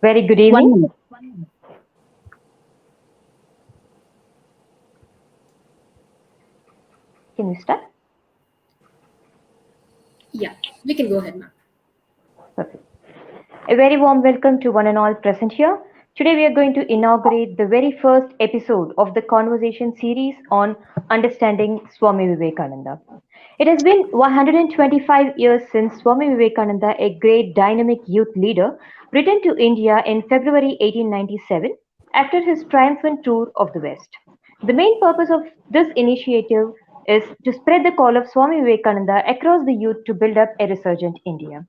Very good 1 evening. minute. Can you start? Yeah, we can go ahead, ma'am. Perfect. A very warm welcome to one and all present here. Today we are going to inaugurate the very first episode of the conversation series on understanding Swami Vivekananda. It has been 125 years since Swami Vivekananda, a great dynamic youth leader, returned to India in February 1897 after his triumphant tour of the West. The main purpose of this initiative is to spread the call of Swami Vivekananda across the youth to build up a resurgent India.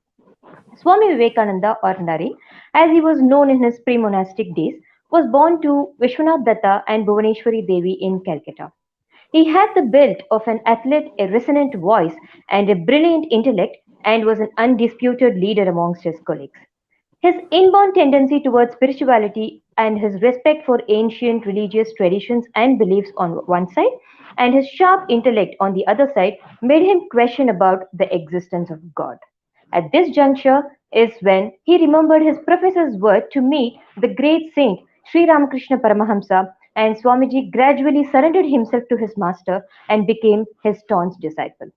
Swami Vivekananda, or Nari, as he was known in his pre-monastic days, was born to Vishwanath Datta and Bhuvaneshwari Devi in Calcutta. He had the build of an athlete, a resonant voice, and a brilliant intellect, and was an undisputed leader amongst his colleagues. His inborn tendency towards spirituality and his respect for ancient religious traditions and beliefs on one side, and his sharp intellect on the other side, made him question about the existence of God. At this juncture is when he remembered his professor's word to meet the great saint Sri Ramakrishna Paramahamsa, and Swamiji gradually surrendered himself to his master and became his staunch disciple.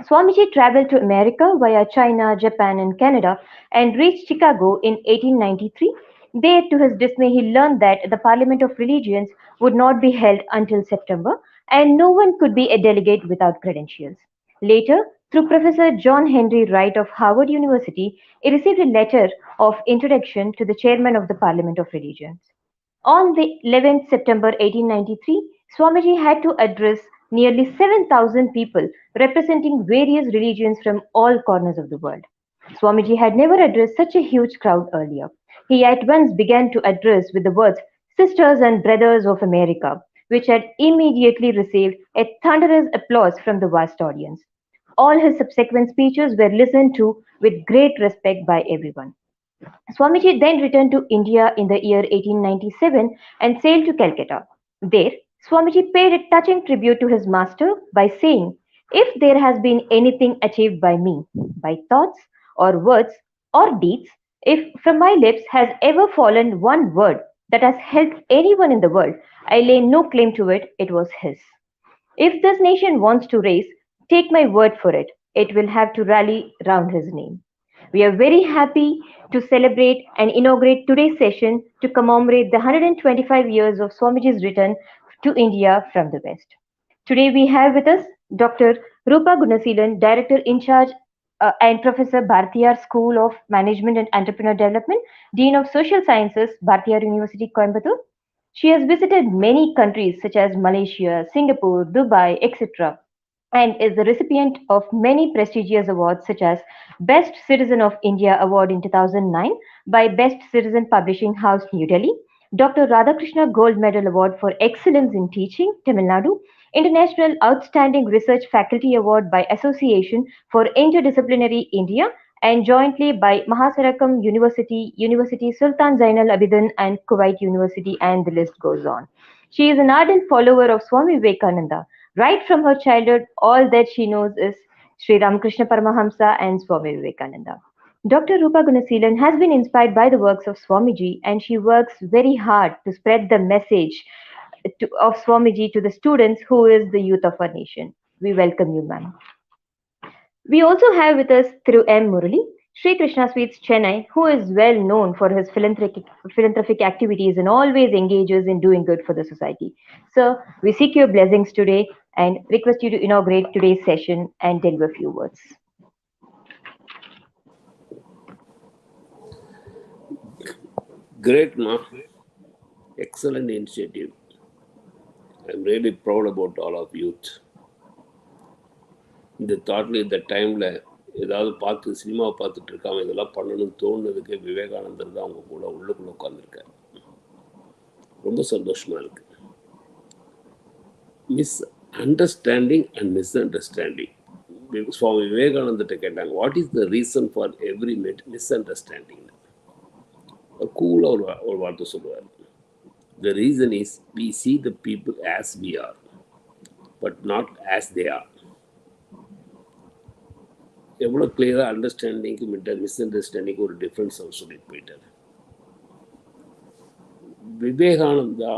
Swamiji traveled to America via China, Japan, and Canada and reached Chicago in 1893. There, to his dismay, he learned that the Parliament of Religions would not be held until September, and no one could be a delegate without credentials. Later, through Professor John Henry Wright of Harvard University, he received a letter of introduction to the chairman of the Parliament of Religions. On the 11th September 1893, Swamiji had to address nearly 7,000 people representing various religions from all corners of the world. Swamiji had never addressed such a huge crowd earlier. He at once began to address with the words Sisters and Brothers of America, which had immediately received a thunderous applause from the vast audience. All his subsequent speeches were listened to with great respect by everyone. Swamiji then returned to India in the year 1897 and sailed to Calcutta. There, Swamiji paid a touching tribute to his master by saying, If there has been anything achieved by me, by thoughts or words or deeds, if from my lips has ever fallen one word that has helped anyone in the world, I lay no claim to it, it was his. If this nation wants to raise, take my word for it, it will have to rally round his name. We are very happy to celebrate and inaugurate today's session to commemorate the 125 years of Swamiji's return to India from the West. Today we have with us Dr. Rupa Gunasilan, Director in charge and Professor Bhartiyar School of Management and Entrepreneur Development, Dean of Social Sciences, Bhartiyar University, Coimbatore. She has visited many countries such as Malaysia, Singapore, Dubai, etc., and is the recipient of many prestigious awards such as Best Citizen of India Award in 2009 by Best Citizen Publishing House, New Delhi, Dr. Radhakrishna Gold Medal Award for Excellence in Teaching, Tamil Nadu, International Outstanding Research Faculty Award by Association for Interdisciplinary India, and jointly by Mahasarakam University, University Sultan Zainal Abidin, and Kuwait University, and the list goes on. She is an ardent follower of Swami Vivekananda. Right from her childhood, all that she knows is Sri Ramakrishna Paramahamsa and Swami Vivekananda. Dr. Rupa Gunasilan has been inspired by the works of Swamiji, and she works very hard to spread the message of Swamiji to the students who is the youth of our nation. We welcome you, ma'am. We also have with us through M. Murali, Sri Krishna Sweets Chennai, who is well known for his philanthropic activities and always engages in doing good for the society. Sir, we seek your blessings today and request you to inaugurate today's session and deliver a few words. Great, ma. Excellent initiative. I'm really proud about all of youth. இந்த தாட்ல இந்த டைமில் ஏதாவது பார்த்து சினிமாவை பார்த்துட்டு இருக்காம இதெல்லாம் பண்ணணும்னு தோணுனதுக்கு விவேகானந்தர் தான் அவங்க கூட உள்ளுக்குள்ளே உட்காந்துருக்காரு. ரொம்ப சந்தோஷமாக இருக்கு. Misunderstanding and misunderstanding. Swami விவேகானந்தர்கிட்ட கேட்டாங்க, what is the reason for every misunderstanding? கூலாக ஒரு வார்த்தை சொல்லுவார். The reason is we see the people as we are, but not as they are. எவ்வளோ கிளியராக அண்டர்ஸ்டாண்டிங்க்கு மிஸ் அண்டர்ஸ்டாண்டிங்க்கு ஒரு டிஃப்ரென்ஸ் அவர் சொல்லிட்டு போயிட்டார். விவேகானந்தா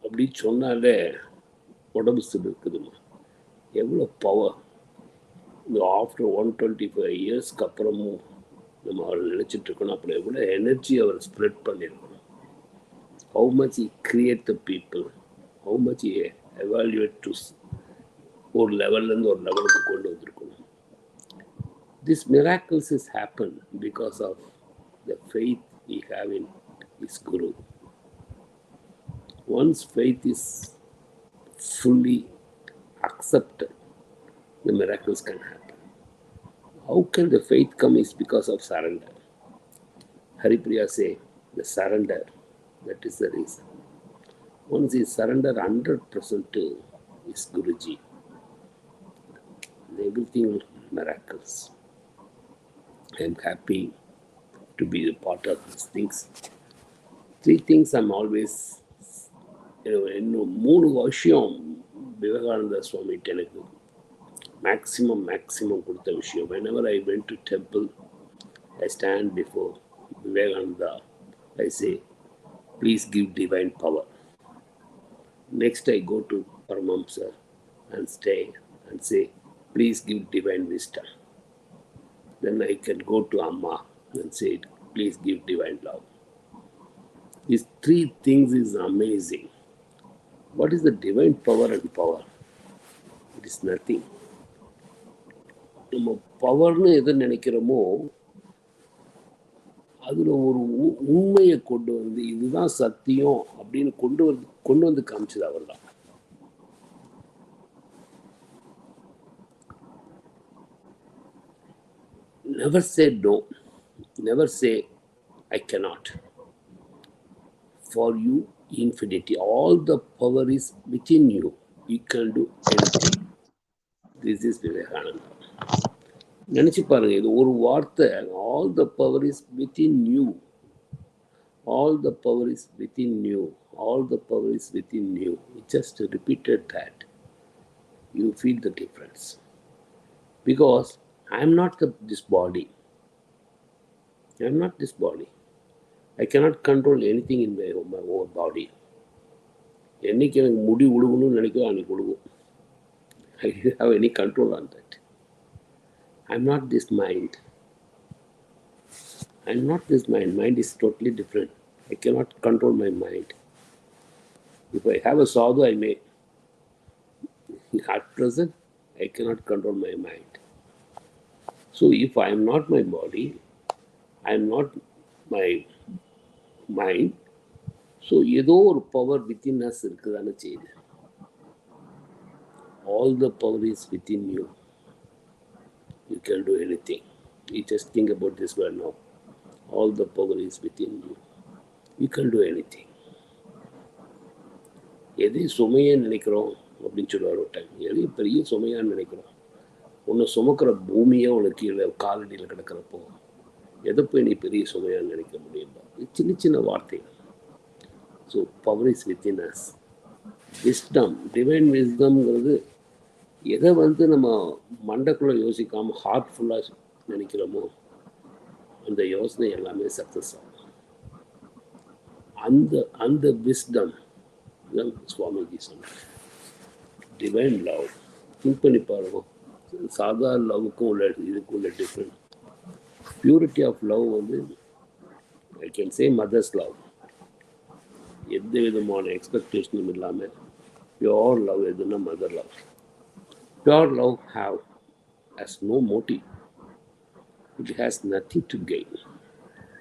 அப்படி சொன்னாலே உடம்பு இருக்குதுமா. எவ்வளோ பவர்! இந்த ஆஃப்டர் 125 இயர்ஸ்க்கு அப்புறமும் நம்ம அவர் நினச்சிட்டு இருக்கணும். அப்புறம் எவ்வளோ எனர்ஜி அவர் ஸ்ப்ரெட் பண்ணியிருக்கணும். How much he create the people, how much he evaluate to ஒரு லெவல்லேருந்து ஒரு லெவலுக்கு கொண்டு வந்திருக்கணும். This miracles has happened because of the faith he have in his Guru. Once faith is fully accepted, the miracles can happen. How can the faith come is because of surrender. Haripriya say, the surrender, that is the reason. Once he surrender 100% to his Guruji, everything miracles. I am happy to be a part of these things. 3 things I'm always, இன்னும் 3 வருஷம் விவேகானந்த சுவாமி எனக்கு maximum கொடுத்த விஷயம். Whenever I went to temple, I stand before Vivekananda, I say, please give divine power. Next I go to Paramahamsa and stay and say, please give divine wisdom. Then I can go to Amma and say, please give divine love. These 3 things is amazing. What is the divine power and power? It is nothing. நம்ம பவர்னு எதை நினைக்கிறோமோ அதில் ஒரு உண்மையை கொண்டு வந்து இதுதான் சத்தியம் அப்படின்னு கொண்டு வந்து காமிச்சது அவர் தான். Never say no. Never say I cannot. For you, infinity. All the power is within you. You can do anything. This is Vivekananda. நினச்சி பாருங்க, இது ஒரு வார்த்தை. All the power is within you. All the power is within you. All the power is within you. He just repeated that. You feel the difference. Because I am not this body. I am not this body. I cannot control anything in my own body. என்னைக்கு எனக்கு முடி உழுகணும்னு நினைக்கிறோம் அன்னைக்கு உழுகும். I don't have any control on that. I am not this mind. I am not this mind. Mind is totally different. I cannot control my mind. If I have a sadhu, I may. At present, I cannot control my mind. So if I am not my body, I am not my mind, so ஏதோ ஒரு power within us இருக்குதானே செய்யுது. All the power is within you. You can do anything. You just think about this word now. All the power is within you. You can do anything. எதை சுமையை நினைக்கிறோம் அப்படின்னு சொல்லுவார் ஒரு டைம். எதையும் பெரிய சுமையான்னு நினைக்கிறோம். உன்னை சுமக்கிற பூமியே உனக்கு கீழே காலடியில் கிடக்கிறப்போ எதை போய் நீ பெரிய சுமையான்னு நினைக்க முடியுமா? சின்ன சின்ன வார்த்தைகள். So power is within us. Wisdom, divine விஸ்டம்ங்கிறது எதை வந்து நம்ம மண்டக்குள்ளே யோசிக்காமல் ஹார்ட்ஃபுல்லாக நினைக்கிறோமோ அந்த யோசனை எல்லாமே சக்ஸஸ் ஆகும். அந்த விஸ்டம் தான் சுவாமிஜி சொன்னார். Divine love. திங்க் பண்ணி பாருங்க, சாதாரண லவ்வுக்கும் இதுக்கும் உள்ள டிஃப்ரெண்ட். பியூரிட்டி ஆஃப் லவ் வந்து I can say mother's love. எந்த விதமான எக்ஸ்பெக்டேஷனும் இல்லாமல் பியோர் லவ் எதுன்னா mother love. Pure love has no motive. It has nothing to gain.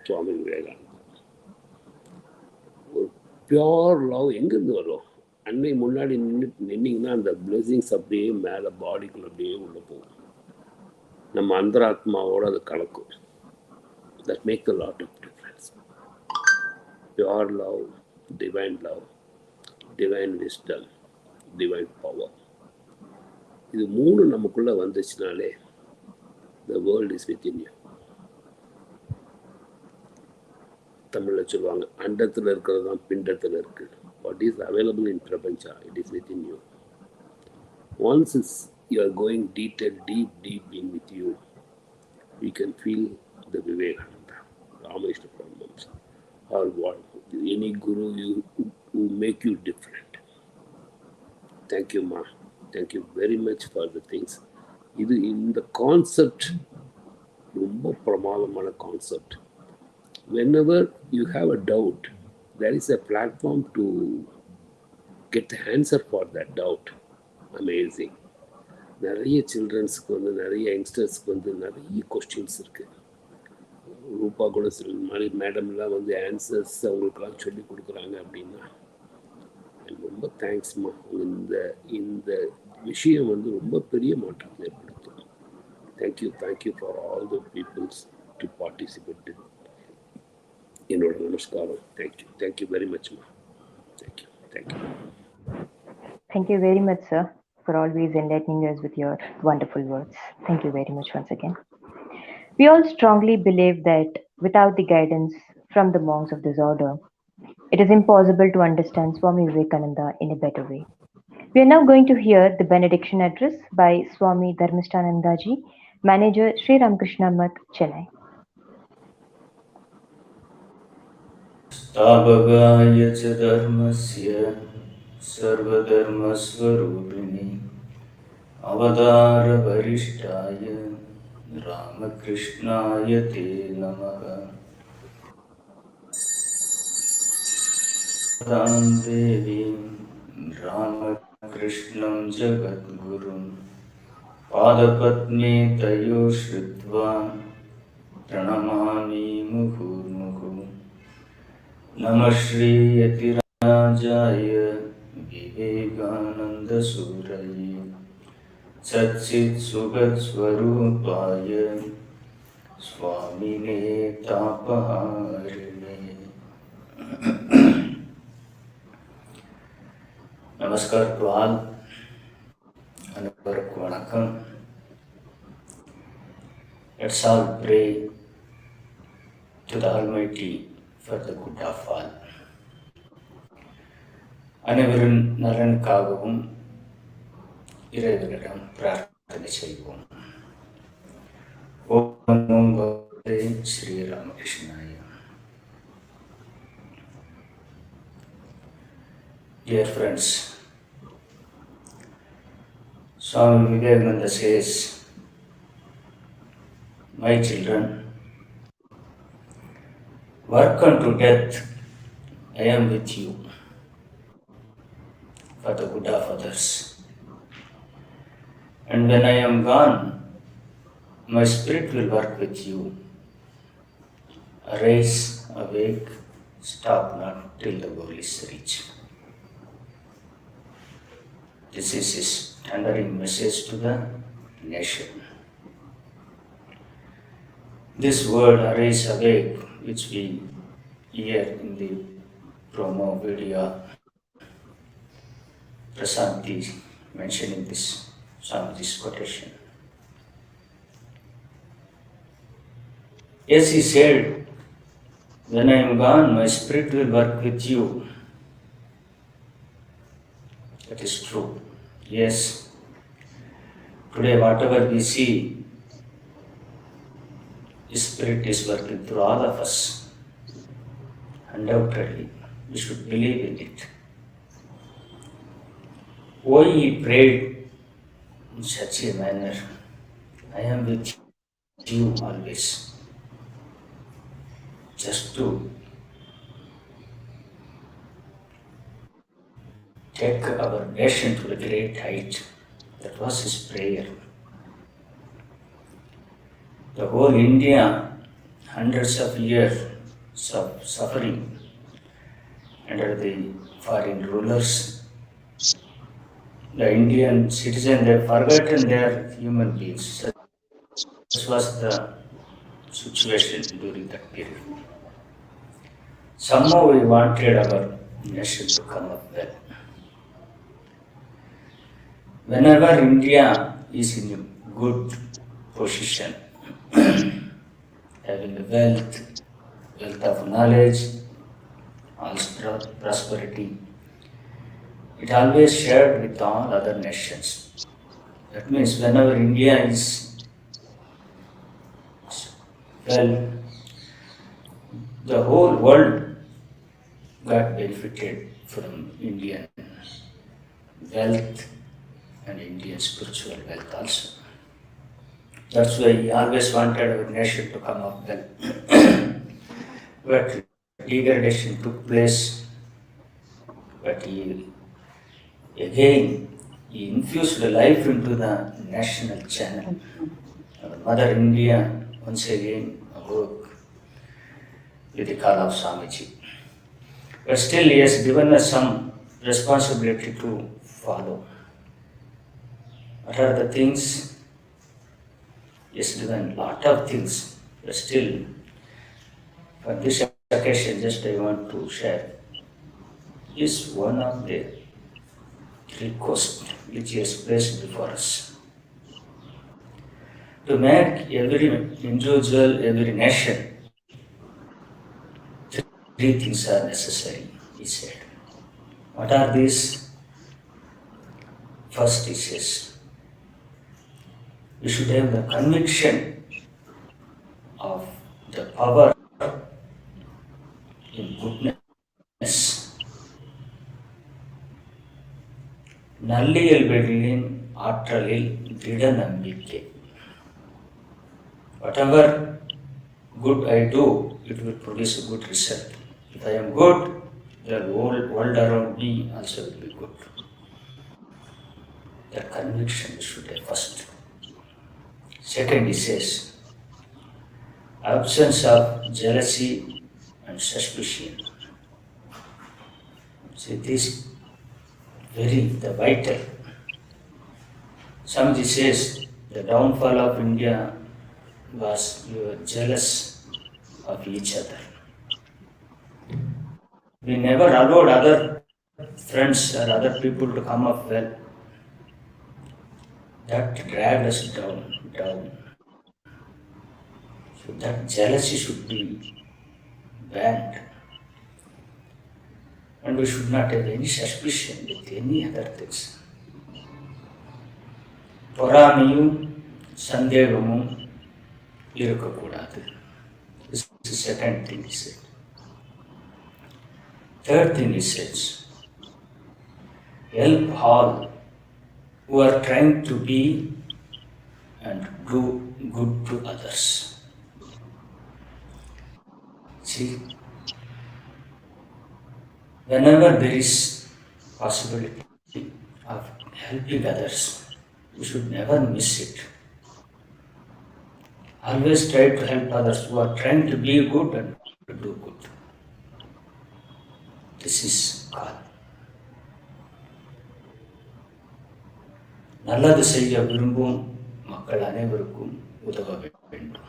Swami Vivekananda. ஒரு பியோர் லவ் எங்கேருந்து வரும்? அன்னை முன்னாடி நின்னீங்கன்னா அந்த பிளெஸிங்ஸ் அப்படியே மேலே பாடிக்குள்ள அப்படியே உள்ளே போகும். நம்ம அந்தராத்மாவோடு அது கலக்கும். That makes a lot of difference. Pure love, divine wisdom, divine power. இது 3 நமக்குள்ளே வந்துச்சுனாலே the world is within you. தமிழில் சொல்லுவாங்க, அண்டத்தில் இருக்கிறது தான் பிண்டத்தில் இருக்குது. What is available in Prapancha, it is within you. Once you are going deep in with you, you can feel the Vivekananda, Rameshna Paramahamsa, or any guru who make you different. Thank you, Ma. Thank you very much for the things. இது இந்த concept ரொம்ப பிரமாதமான concept. Whenever you have a doubt, there is a platform to get the answer for that doubt. Amazing. நிறைய சில்ட்ரன்ஸுக்கு வந்து நிறைய யங்ஸ்டர்ஸ்க்கு வந்து நிறைய questions இருக்குது. ரூபா கூட சில மாதிரி மேடம்லாம் வந்து ஆன்சர்ஸ் அவங்களுக்கெல்லாம் சொல்லி கொடுக்குறாங்க அப்படின்னா ரொம்ப தேங்க்ஸ்மா. இந்த இந்த விஷயம் வந்து ரொம்ப பெரிய மாற்றம் ஏற்படுத்தும். Thank you for all the peoples to participate. என்னோட நமஸ்காரம். தேங்க்யூ வெரி மச்மா. Thank you. Thank you very much, sir, for always enlightening us with your wonderful words. Thank you very much once again. We all strongly believe that without the guidance from the monks of this order, it is impossible to understand Swami Vivekananda in a better way. We are now going to hear the benediction address by Swami Dharmishtanandaji, Manager Sri Ramakrishna Math, Chennai. स्थापकाय च धर्मस्य सर्वधर्मस्वरूपिणे अवतारवरिष्ठाय रामकृष्णाय ते नमः। तां देवीं रामकृष्णं जगद्गुरुं पादपद्मे तयो श्रुत्वा प्रणमामि मुहुर्मुहुः। नमः श्री यतिराजाय विवेकानन्दसूरये सच्चित्सुखस्वरूपाय स्वामिने तापहारिणे। Namaskar to all. அனைவருக்கு வணக்கம். Let's all pray to the Almighty for the good of all. அனைவரின் நலனுக்காகவும் இறைவனிடம் பிரார்த்தனை செய்வோம். ஓம் நமோ பகவதே Sri ராமகிருஷ்ணாய. Dear friends, Swami Vivekananda says, my children, work unto death, I am with you for the good of others. And when I am gone, my spirit will work with you. Arise, awake, stop not till the goal is reached. This is his thundering message to the nation. This word, arise, awake, which we hear in the promo video, Prasanti mentioning this, some of this quotation. Yes, he said, when I am gone, my spirit will work with you. That is true. Yes, today whatever we see, His Spirit is working through all of us. Undoubtedly, we should believe in it. Why he prayed in such a manner? I am with you always. Just to take our nation to a great height. That was his prayer. The whole India, hundreds of years of suffering under the foreign rulers. The Indian citizens, they have forgotten they are human beings. This was the situation during that period. Somehow we wanted our nation to come up well. Whenever India is in a good position, having the wealth of knowledge, also prosperity, it always shared with all other nations. That means whenever India is well, the whole world got benefited from Indian wealth and Indian spiritual wealth also. That's why he always wanted our nation to come up well. But degradation took place, but he infused life into the national channel. Our Mother India once again awoke with the call of Swamiji. But still he has given us some responsibility to follow. What are the things? He has given a lot of things, but still, for this occasion, just I want to share is one of the requests which he has placed before us. To make every individual, every nation, three things are necessary, he said. What are these? First, he says, we should have the conviction of the power in goodness. நல்லியல்பெறியின் ஆற்றலில் திட நம்பிக்கை. Whatever good I do, it will produce a good result. If I am good, the whole world around me also will be good. That conviction should have first. Second, he says, absence of jealousy and suspicion. See, this very vital. Swamiji says the downfall of India was we were jealous of each other. We never allowed other friends or other people to come up well. That dragged us down. So that jealousy should be banned. And we should not have any suspicion with any other things. பொறாமையும் சந்தேகமும் இருக்கக்கூடாது. This is the second thing he said. Third thing he says, help all who are trying to be and do good to others. See, whenever there is possibility of helping others, we should never miss it. Always try to help others who are trying to be good and to do good. This is call. நல்லது செய்ய விரும்பும் மக்கள் அனைவருக்கும் உதவ வேண்டும்.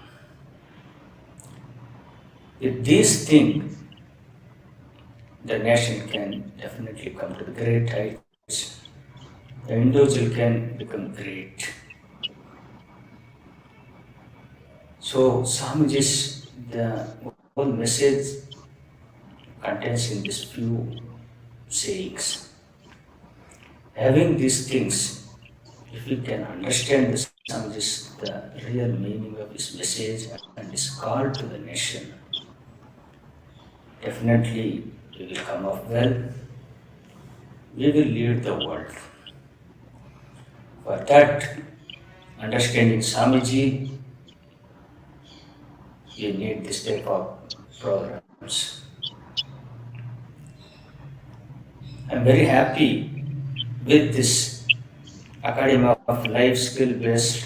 With these things, the nation can definitely come to the great heights. The individual can become great. So, Swamiji's the whole message contains in these few sayings. Having these things, if we can understand the Swamiji's the real meaning of his message and his call to the nation, definitely we will come up well. We will lead the world. For that, understanding Swamiji, we need this type of programs. I'm very happy with this Academy of Life Skill-Based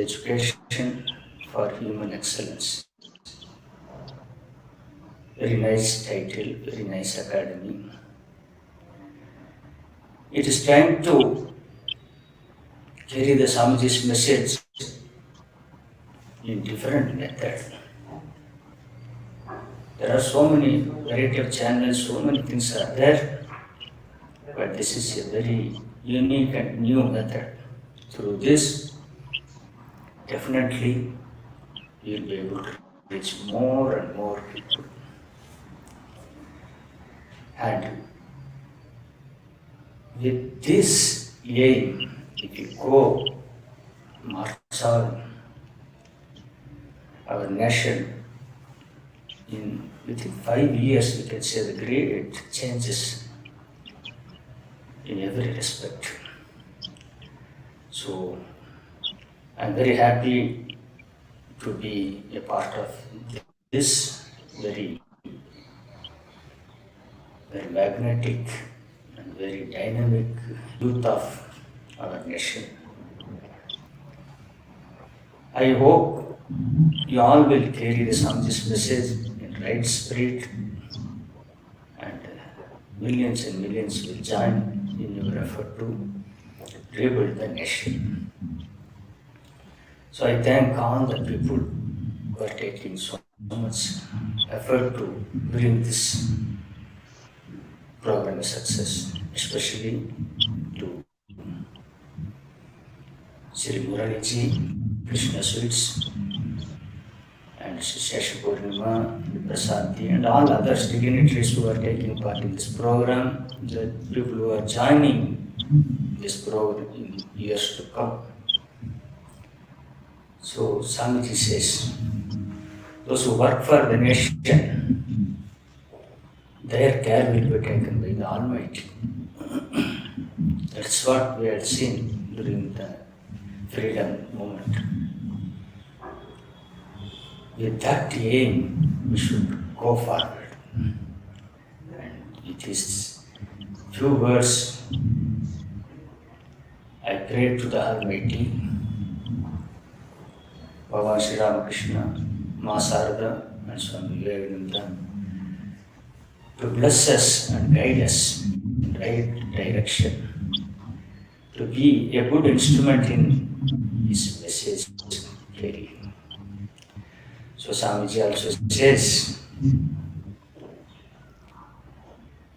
Education for Human Excellence. Very nice title, very nice academy. It is trying to carry the Swamiji's message in different method. There are so many variety of channels, so many things are there, but this is a very unique and new method. Through this, definitely you will be able to reach more and more people. And with this aim, if you go march on our nation in within 5 years, we can say the great changes in every respect. So I'm very happy to be a part of this very magnetic and very dynamic youth of our nation. I hope you all will carry the Swamiji's message in right spirit, and millions and millions will join in your effort to rebuild the nation. So I thank all the people who are taking so much effort to bring this program a success, especially to Sri Murali ji, Krishna Sweets, and Shashi Purnima, Prasanti, and all other dignitaries who are taking part in this program, the people who are joining this program in years to come. So Swamiji says, those who work for the nation, their care will be taken by the Almighty. That's what we had seen during the freedom movement. With that aim, we should go forward. And with these few words, I pray to the Almighty, Bhagavan Sri Ramakrishna, Ma Sarada, and Swami Vivekananda, to bless us and guide us in the right direction, to be a good instrument in His message carrying. So Swamiji also says,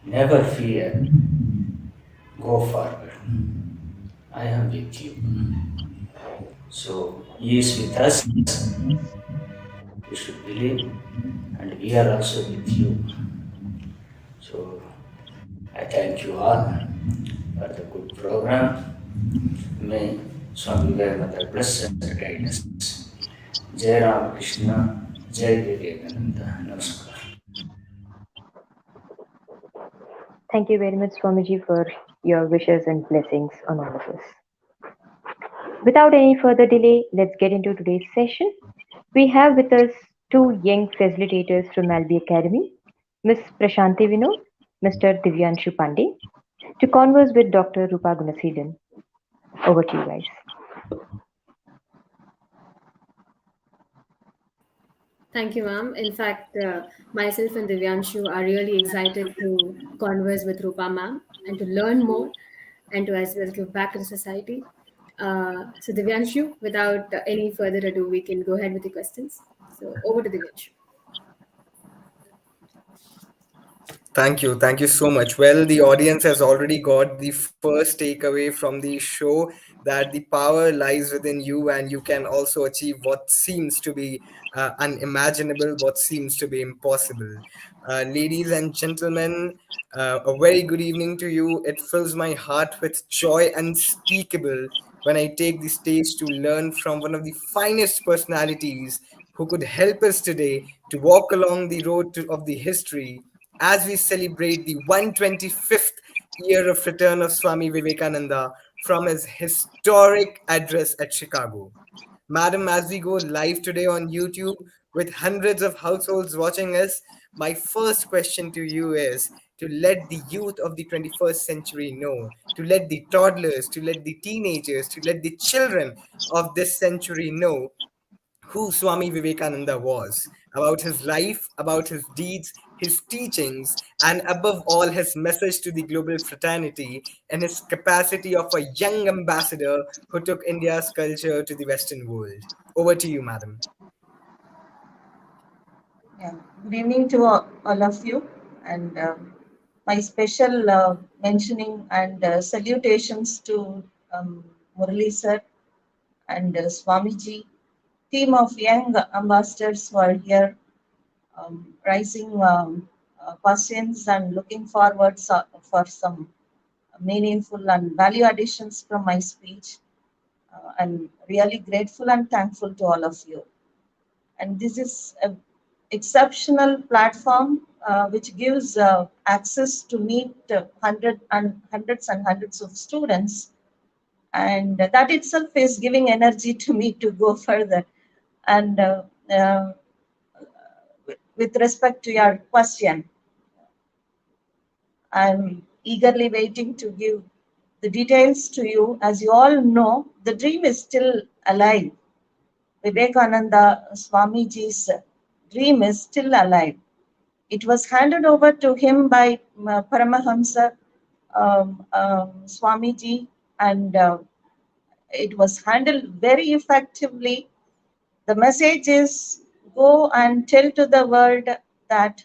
never fear, go forward. I am with you. So He is with us, we should believe, and we are also with you. So I thank you all for the good program. May Swami Vivekananda bless and guide us. Jai Ramakrishna, Jai Vivekananda. Namaskar. Thank you very much, Swamiji, for your wishes and blessings on all of us. Without any further delay, let's get into today's session. We have with us two young facilitators from Albi Academy, Ms. Prashanti Vinod, Mr. Divyanshu Pandey, to converse with Dr. Rupa Gunaseelan. Over to you guys. Thank you, ma'am. In fact, myself and Divyanshu are really excited to converse with Rupa ma'am and to learn more and to as well give back to the society. So, Divyanshu, without any further ado, we can go ahead with the questions. So, over to Divyanshu. Thank you. Thank you so much. Well, the audience has already got the first takeaway from the show that the power lies within you, and you can also achieve what seems to be unimaginable, what seems to be impossible. Ladies and gentlemen, a very good evening to you. It fills my heart with joy unspeakable when I take the stage to learn from one of the finest personalities who could help us today to walk along the road of the history as we celebrate the 125th year of return of Swami Vivekananda from his historic address at Chicago. Madam, as we go live today on YouTube with hundreds of households watching us, my first question to you is to let the youth of the 21st century know, to let the toddlers, to let the teenagers, to let the children of this century know who Swami Vivekananda was, about his life, about his deeds, his teachings, and above all, his message to the global fraternity and his capacity of a young ambassador who took India's culture to the Western world. Over to you, madam. Yeah. Good evening to all of you, and my special mentioning and salutations to Murali sir and Swamiji, team of young ambassadors who are here, raising questions and looking forward for some meaningful and value additions from my speech. I'm really grateful and thankful to all of you. And this is a exceptional platform which gives access to meet hundreds and hundreds of students, and that itself is giving energy to me to go further. And uh, with respect to your question, I'm eagerly waiting to give the details to you. As you all know, the dream is still alive. Vivekananda Swamiji's dream is still alive. It was handed over to him by Paramahamsa Swamiji, and it was handled very effectively. The message is, go and tell to the world that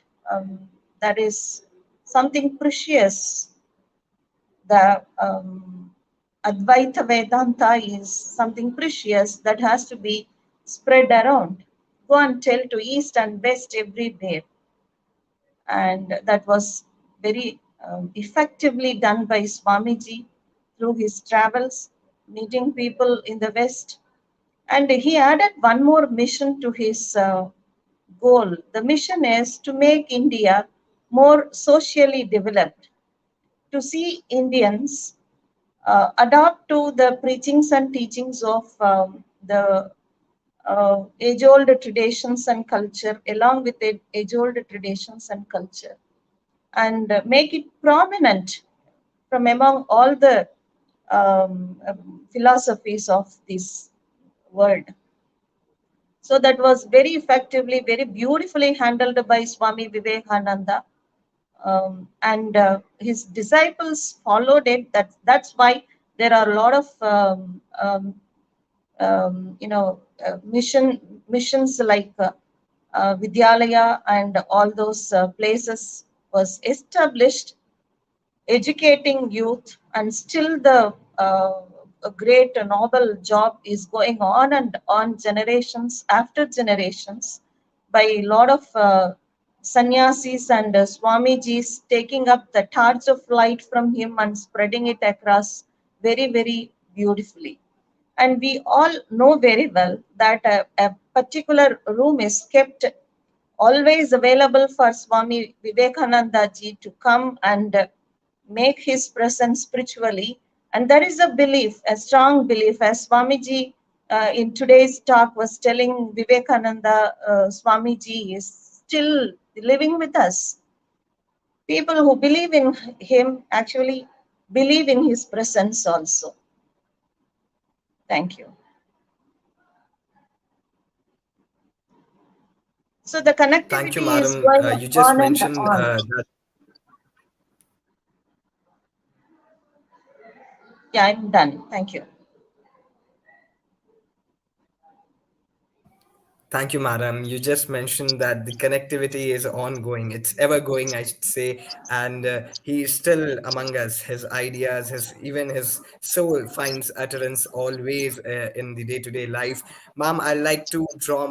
that is something precious. The Advaita Vedanta is something precious that has to be spread around. Go and tell to east and west everywhere. And that was very effectively done by Swamiji through his travels, meeting people in the West. And he added one more mission to his goal. The mission is to make India more socially developed, to see Indians adapt to the preachings and teachings of the age-old traditions and culture, along with age-old traditions and culture, and make it prominent from among all the philosophies of this world. So that was very effectively, very beautifully handled by Swami Vivekananda. And his disciples followed it. That's why there are a lot of missions like Vidyalaya and all those places was established, educating youth, and still the a great noble job is going on and on, generations after generations, by a lot of sannyasis and Swamijis taking up the torch of light from him and spreading it across very, very beautifully. And we all know very well that a particular room is kept always available for Swami Vivekananda ji to come and make his presence spiritually. And there is a belief, a strong belief, as Swamiji in today's talk was telling, Vivekananda Swamiji is still living with us. People who believe in him actually believe in his presence also. Thank you. So the Thank you, connectivity is madam. going You just on and mentioned on. that. Yeah, I'm done. Thank you. Thank you, madam. You just mentioned that the connectivity is ongoing. It's ever going, I should say. And he is still among us. His ideas, even his soul finds utterance always in the day-to-day life. Ma'am, I like to draw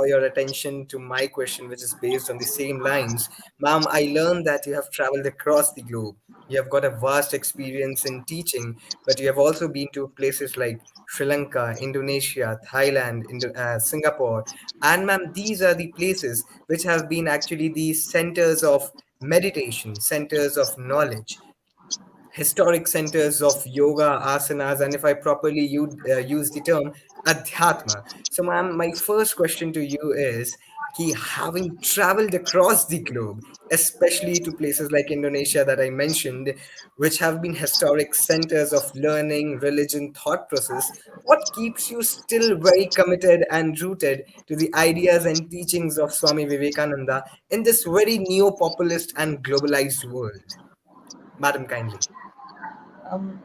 your attention to my question, which is based on the same lines. Ma'am, I learned that you have traveled across the globe. You have got a vast experience in teaching, but you have also been to places like Sri Lanka, Indonesia, Thailand, Singapore. And ma'am, these are the places which have been actually the centers of meditation, centers of knowledge, historic centers of yoga, asanas, and if I properly use the term, adhyatma. So, ma'am, my first question to you is, ki having traveled across the globe, especially to places like Indonesia that I mentioned, which have been historic centers of learning, religion, thought process, what keeps you still very committed and rooted to the ideas and teachings of Swami Vivekananda in this very neo-populist and globalized world? Madam, kindly. Um,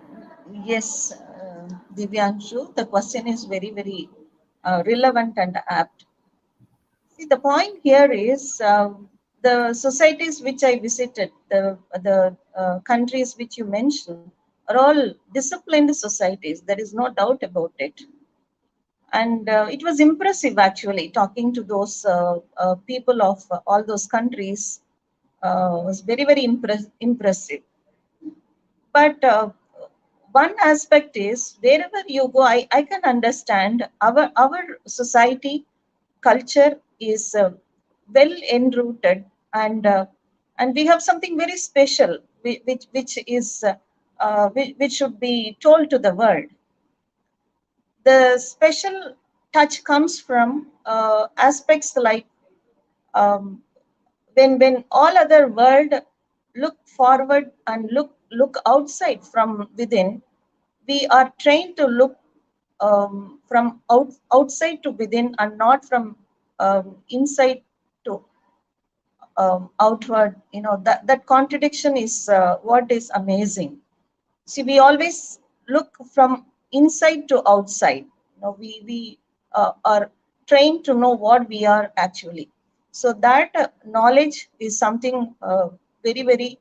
yes, Divyanshu, the question is very, very relevant and apt. See, the point here is the societies which I visited, the countries which you mentioned, are all disciplined societies. There is no doubt about it. And it was impressive, actually, talking to those people of all those countries. Was very, very impressive. But one aspect is, wherever you go, I can understand our society culture is well enrooted, and we have something very special, which should be told to the world. The special touch comes from aspects like, um, when all other world look forward and look outside from within, we are trained to look from outside to within, and not from inside to outward. That contradiction is what is amazing. See, we always look from inside to outside. We are trained to know what we are actually. So that knowledge is something very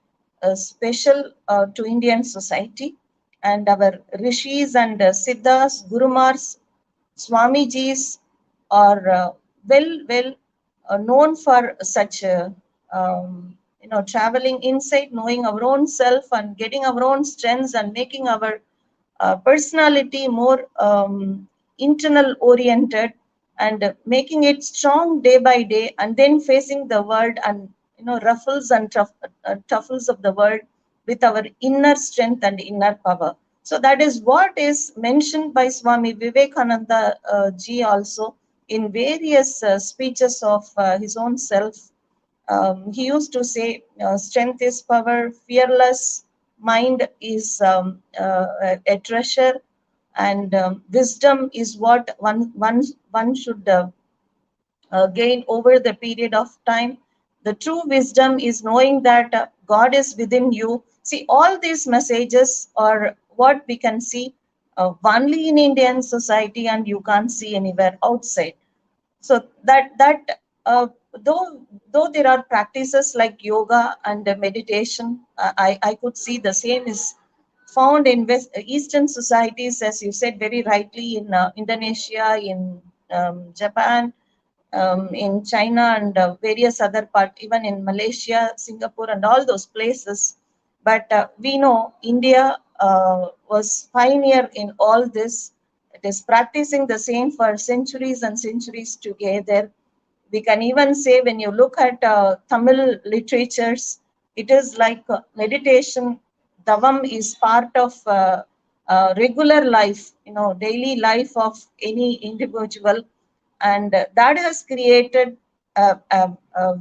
special to Indian society, and our rishis and siddhas, gurumars, Swamijis are well known for such traveling inside, knowing our own self and getting our own strengths and making our personality more internal oriented, and making it strong day by day, and then facing the world and ruffles and tuffles of the world with our inner strength and inner power. So that is what is mentioned by Swami Vivekananda ji also in various speeches of his own self. He used to say, strength is power, fearless mind is a treasure, and wisdom is what one should gain over the period of time. The true wisdom is knowing that God is within you. See, all these messages are what we can see only in Indian society, and you can't see anywhere outside. So though there are practices like yoga and meditation, I could see the same is found in Eastern societies, as you said very rightly, in Indonesia, in Japan, in China, and various other parts, even in Malaysia, Singapore, and all those places. But we know India was pioneer in all this. It is practicing the same for centuries and centuries together. We can even say, when you look at Tamil literatures, it is like meditation. Davam is part of regular life, daily life of any individual, and that has created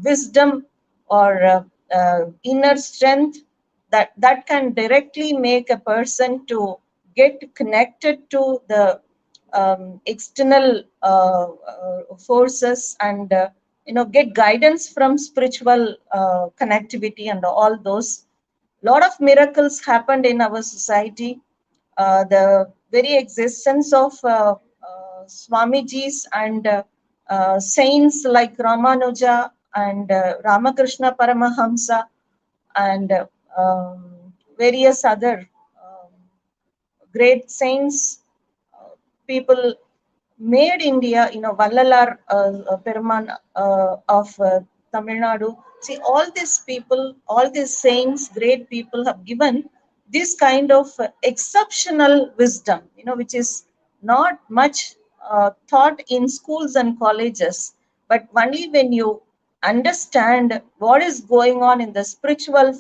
wisdom or inner strength that can directly make a person to get connected to the external forces, and get guidance from spiritual connectivity and all those. Lot of miracles happened in our society. The very existence of Swamijis and saints like Ramanuja and Ramakrishna Paramahamsa, and various other great saints, people made India, Vallalar Peruman of Tamil Nadu. See, all these people, all these saints, great people have given this kind of exceptional wisdom, which is not much taught in schools and colleges. But only when you understand what is going on in the spiritual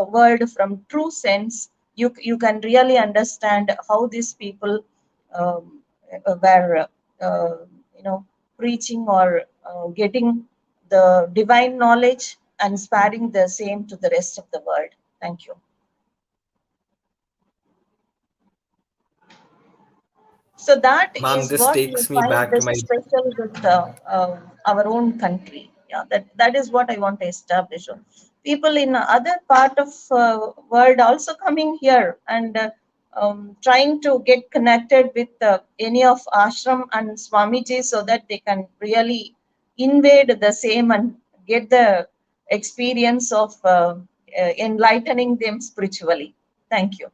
world from true sense, you can really understand how these people were preaching or getting the divine knowledge and spreading the same to the rest of the world. Thank you. So that Ma'am, is this what we takes me find back to this my special with our own country. Yeah, that is what I want to establish. People in other part of world also coming here and trying to get connected with any of ashram and Swamiji, so that they can really invade the same and get the experience of enlightening them spiritually. Thank you.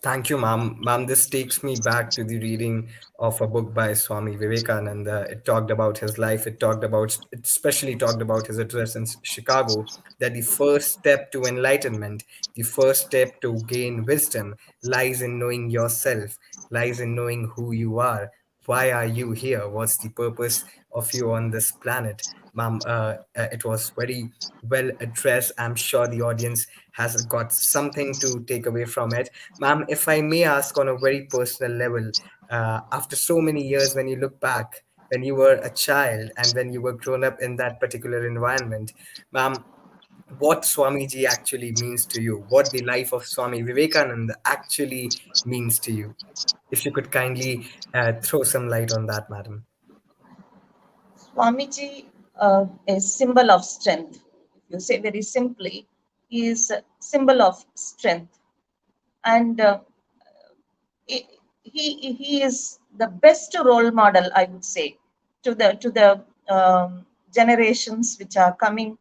Thank you, ma'am. Ma'am, this takes me back to the reading of a book by Swami Vivekananda. It talked about his life. It especially talked about his address in Chicago, that the first step to enlightenment, the first step to gain wisdom lies in knowing yourself, lies in knowing who you are, why are you here? What's the purpose of you on this planet? Ma'am, it was very well addressed. I'm sure the audience has got something to take away from it. Ma'am, if I may ask on a very personal level, after so many years, when you look back, when you were a child and when you were grown up in that particular environment, ma'am, what Swamiji actually means to you, what the life of Swami Vivekananda actually means to you. If you could kindly throw some light on that, madam. Swamiji is symbol of strength. If you say very simply, he is a symbol of strength, and he, he is the best role model, I would say, to the generations which are coming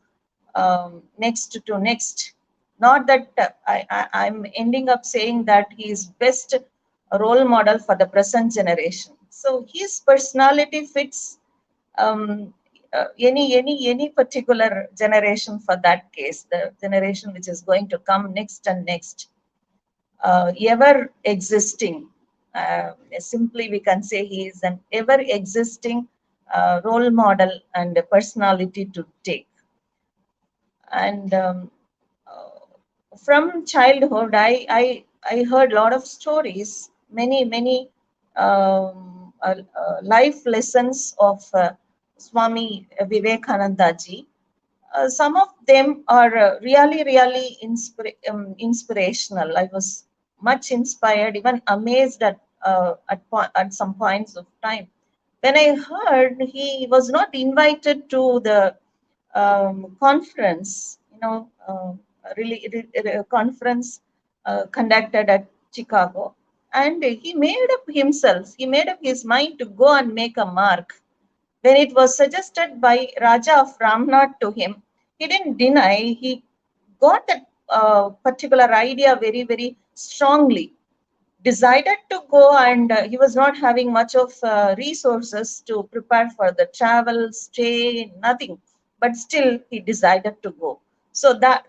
next to next. Not that I'm ending up saying that he is best role model for the present generation. So his personality fits any particular generation, for that case, the generation which is going to come next and next, ever existing. Simply, we can say he is an ever existing role model and a personality to take. And from childhood, I heard a lot of stories, many life lessons of Swami Vivekananda ji. Some of them are really inspirational. I was much inspired, even amazed at some points of time when I heard he was not invited to the conference, conference conducted at Chicago, and he made up himself. He made up his mind to go and make a mark. When it was suggested by Raja of Ramnath to him, he didn't deny. He got that particular idea very strongly, decided to go, and he was not having much of resources to prepare for the travel, stay, nothing, but still he decided to go. So that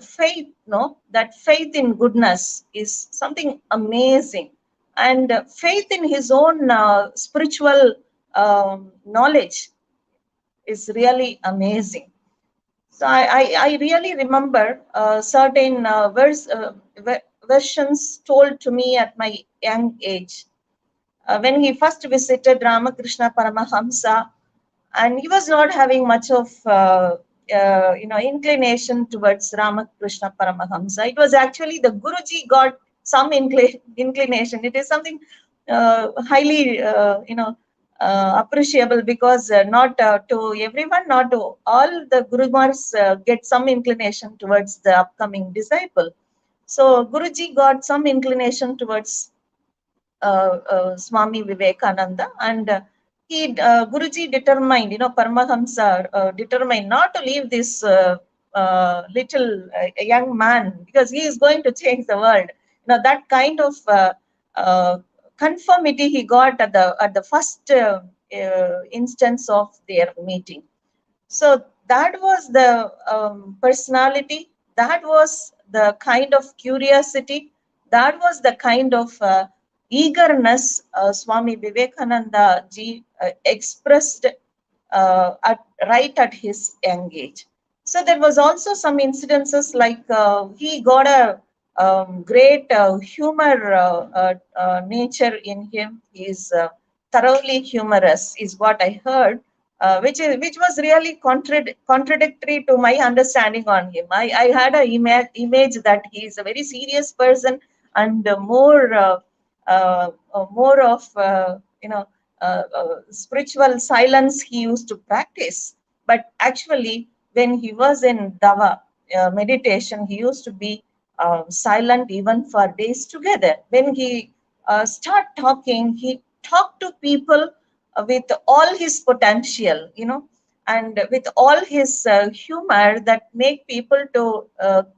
faith, no, that faith in goodness is something amazing, and faith in his own spiritual knowledge is really amazing. So I really remember certain versions told to me at my young age. When he first visited Ramakrishna Paramahamsa, and he was not having much of inclination towards Ramakrishna Paramahamsa. It was actually the Guruji got some inclination. It is something highly appreciable, because not to everyone, not to all the Gurumars get some inclination towards the upcoming disciple. So Guruji got some inclination towards Swami Vivekananda, and Guruji determined, Paramahamsa determined not to leave this little young man, because he is going to change the world. That kind of conformity he got at the first instance of their meeting. So that was the personality, that was the kind of curiosity, that was the kind of eagerness Swami Vivekananda ji expressed right at his young age. So there was also some incidences like he got a great humor nature in him. He is thoroughly humorous, is what I heard, which was really contradictory to my understanding on him. I had an image that he is a very serious person, and more of spiritual silence he used to practice. But actually, when he was in Dava meditation, he used to be silent even for days together. When he start talking, he talked to people with all his potential, and with all his humor that make people to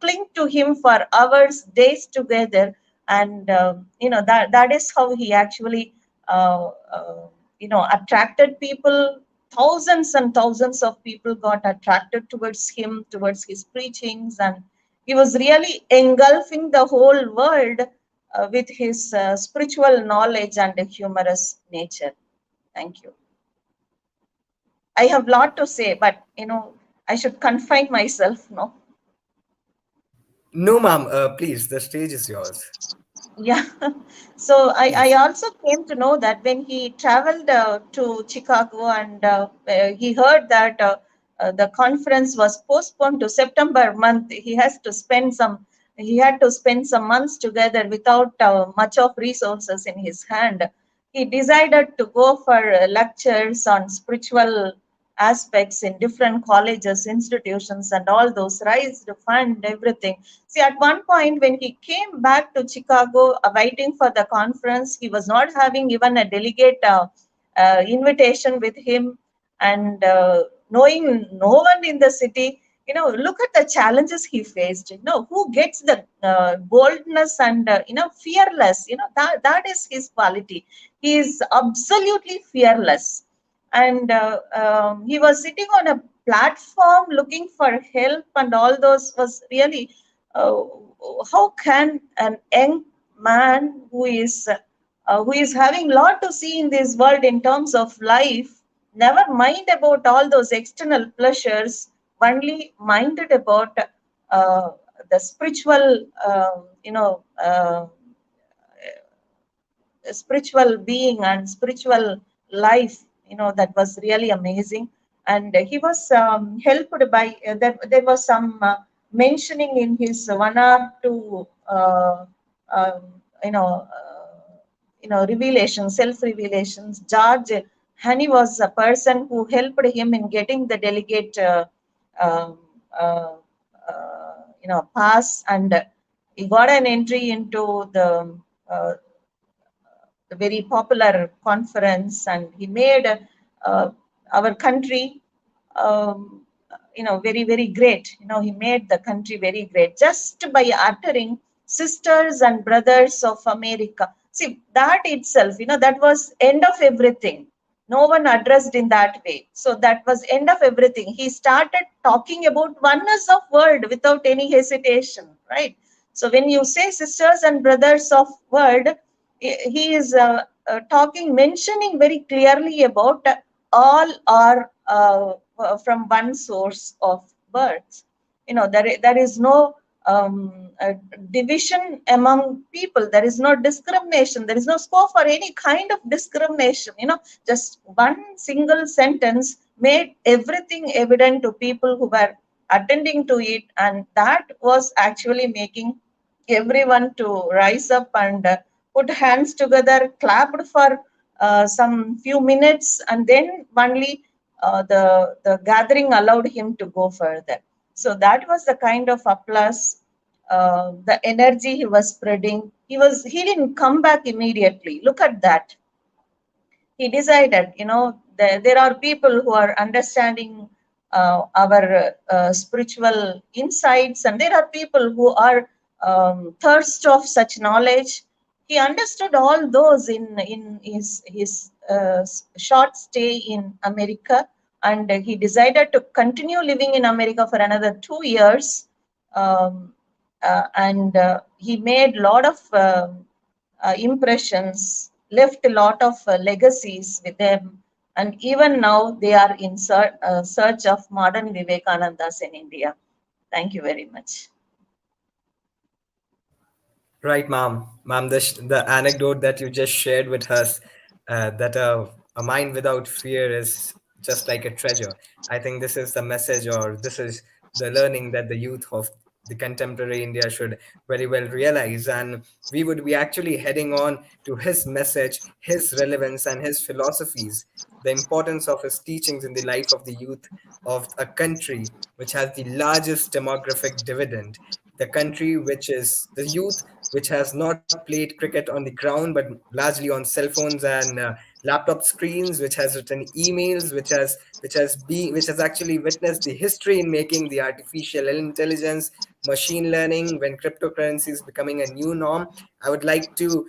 cling to him for hours, days together. And that is how he actually attracted people. Thousands and thousands of people got attracted towards him, towards his preachings, and he was really engulfing the whole world with his spiritual knowledge and a humorous nature. Thank you. I have a lot to say, but I should confine myself, no? No, ma'am. Please, the stage is yours. Yeah. So I Please. also came to know that when he traveled to Chicago and he heard that the conference was postponed to September month, he had to spend some months together without much of resources in his hand. He decided to go for lectures on spiritual aspects in different colleges, institutions, and all those, raised fund, everything. See, at one point when he came back to Chicago, waiting for the conference, he was not having even a delegate invitation with him, and knowing no one in the city. Look at the challenges he faced. Who gets the boldness and fearless? That is his quality. He is absolutely fearless, and he was sitting on a platform looking for help, and all those was really. Uh, how can an young man who is having lot to see in this world in terms of life, never mind about all those external pleasures, only minded about uh, the spiritual, spiritual being and spiritual life, that was really amazing. And he was helped by there was some mentioning in his one or two um, you know revelations, self revelations. George Honey was a person who helped him in getting the delegate um, uh, pass, and he got an entry into uh, the very popular conference, and he made uh, our country, um, very, very great. He made the country very great just by uttering sisters and brothers of America. See, that itself, that was end of everything. No one addressed in that way. So that was end of everything. He started talking about oneness of world without any hesitation, right? So when you say sisters and brothers of world, he is mentioning very clearly about all are from one source of birth. There is no division among people. There is no discrimination. There is no scope for any kind of discrimination. Just one single sentence made everything evident to people who were attending to it, and that was actually making everyone to rise up and put hands together, clapped for some few minutes, and then only the gathering allowed him to go further. So that was the kind of applause, the energy he was spreading. He didn't come back immediately. Look at that. He decided, there are people who are understanding our spiritual insights, and there are people who are thirst of such knowledge. He understood all those in his short stay in America, and he decided to continue living in America for another 2 years. And he made a lot of impressions, left a lot of legacies with them, and even now they are in search of modern Vivekanandas in India. Thank you very much. Right, ma'am. Ma'am, the anecdote that you just shared with us, that a mind without fear is just like a treasure. I think this is the message, or this is the learning that the youth of the contemporary India should very well realize. And we would be actually heading on to his message, his relevance, and his philosophies, the importance of his teachings in the life of the youth of a country which has the largest demographic dividend, the country which is the youth which has not played cricket on the ground but largely on cell phones and laptop screens, which has written emails, which has actually witnessed the history in making the artificial intelligence, machine learning, when cryptocurrency is becoming a new norm. I would like to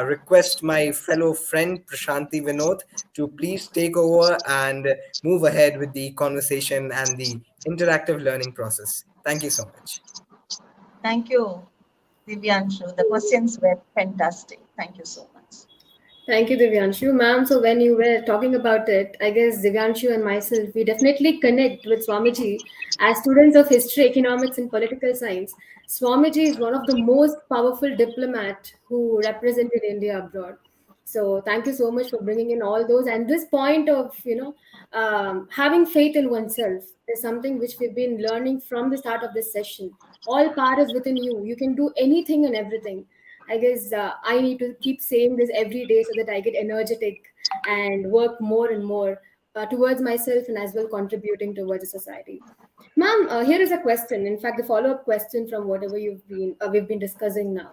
request my fellow friend Prashanti Vinod to please take over and move ahead with the conversation and the interactive learning process. Thank you so much. Thank you, Divyanshu. The questions were fantastic. Thank you so much. Thank you, Divyanshu. Ma'am, so when you were talking about it, I guess Divyanshu and myself, we definitely connect with Swamiji. As students of history, economics, and political science, Swamiji is one of the most powerful diplomat who represented India abroad. So thank you so much for bringing in all those. And this point of, having faith in oneself is something which we've been learning from the start of this session. All power is within you. You can do anything and everything. I guess I need to keep saying this every day so that I get energetic and work more and more towards myself and as well contributing towards the society. Ma'am, here is a question. In fact, the follow-up question from whatever we've been discussing now.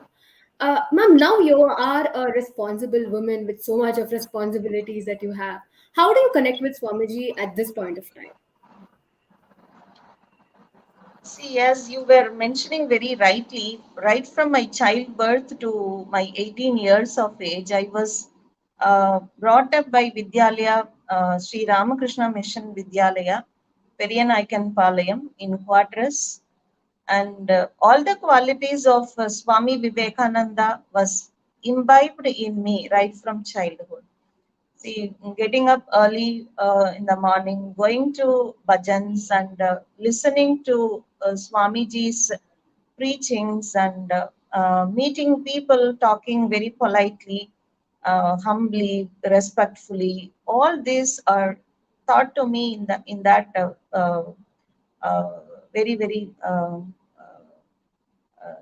Ma'am, now you are a responsible woman with so much of responsibilities that you have. How do you connect with Swamiji at this point of time? See, as you were mentioning very rightly, right from my childbirth to my 18 years of age, I was brought up by Vidyalaya, Sri Ramakrishna Mission Vidyalaya, Periyanaikanpalayam in Quadras. And all the qualities of Swami Vivekananda was imbibed in me right from childhood. See, getting up early in the morning, going to bhajans and listening to Swamiji's preachings and meeting people talking very politely, humbly, respectfully. All these are taught to me in that very very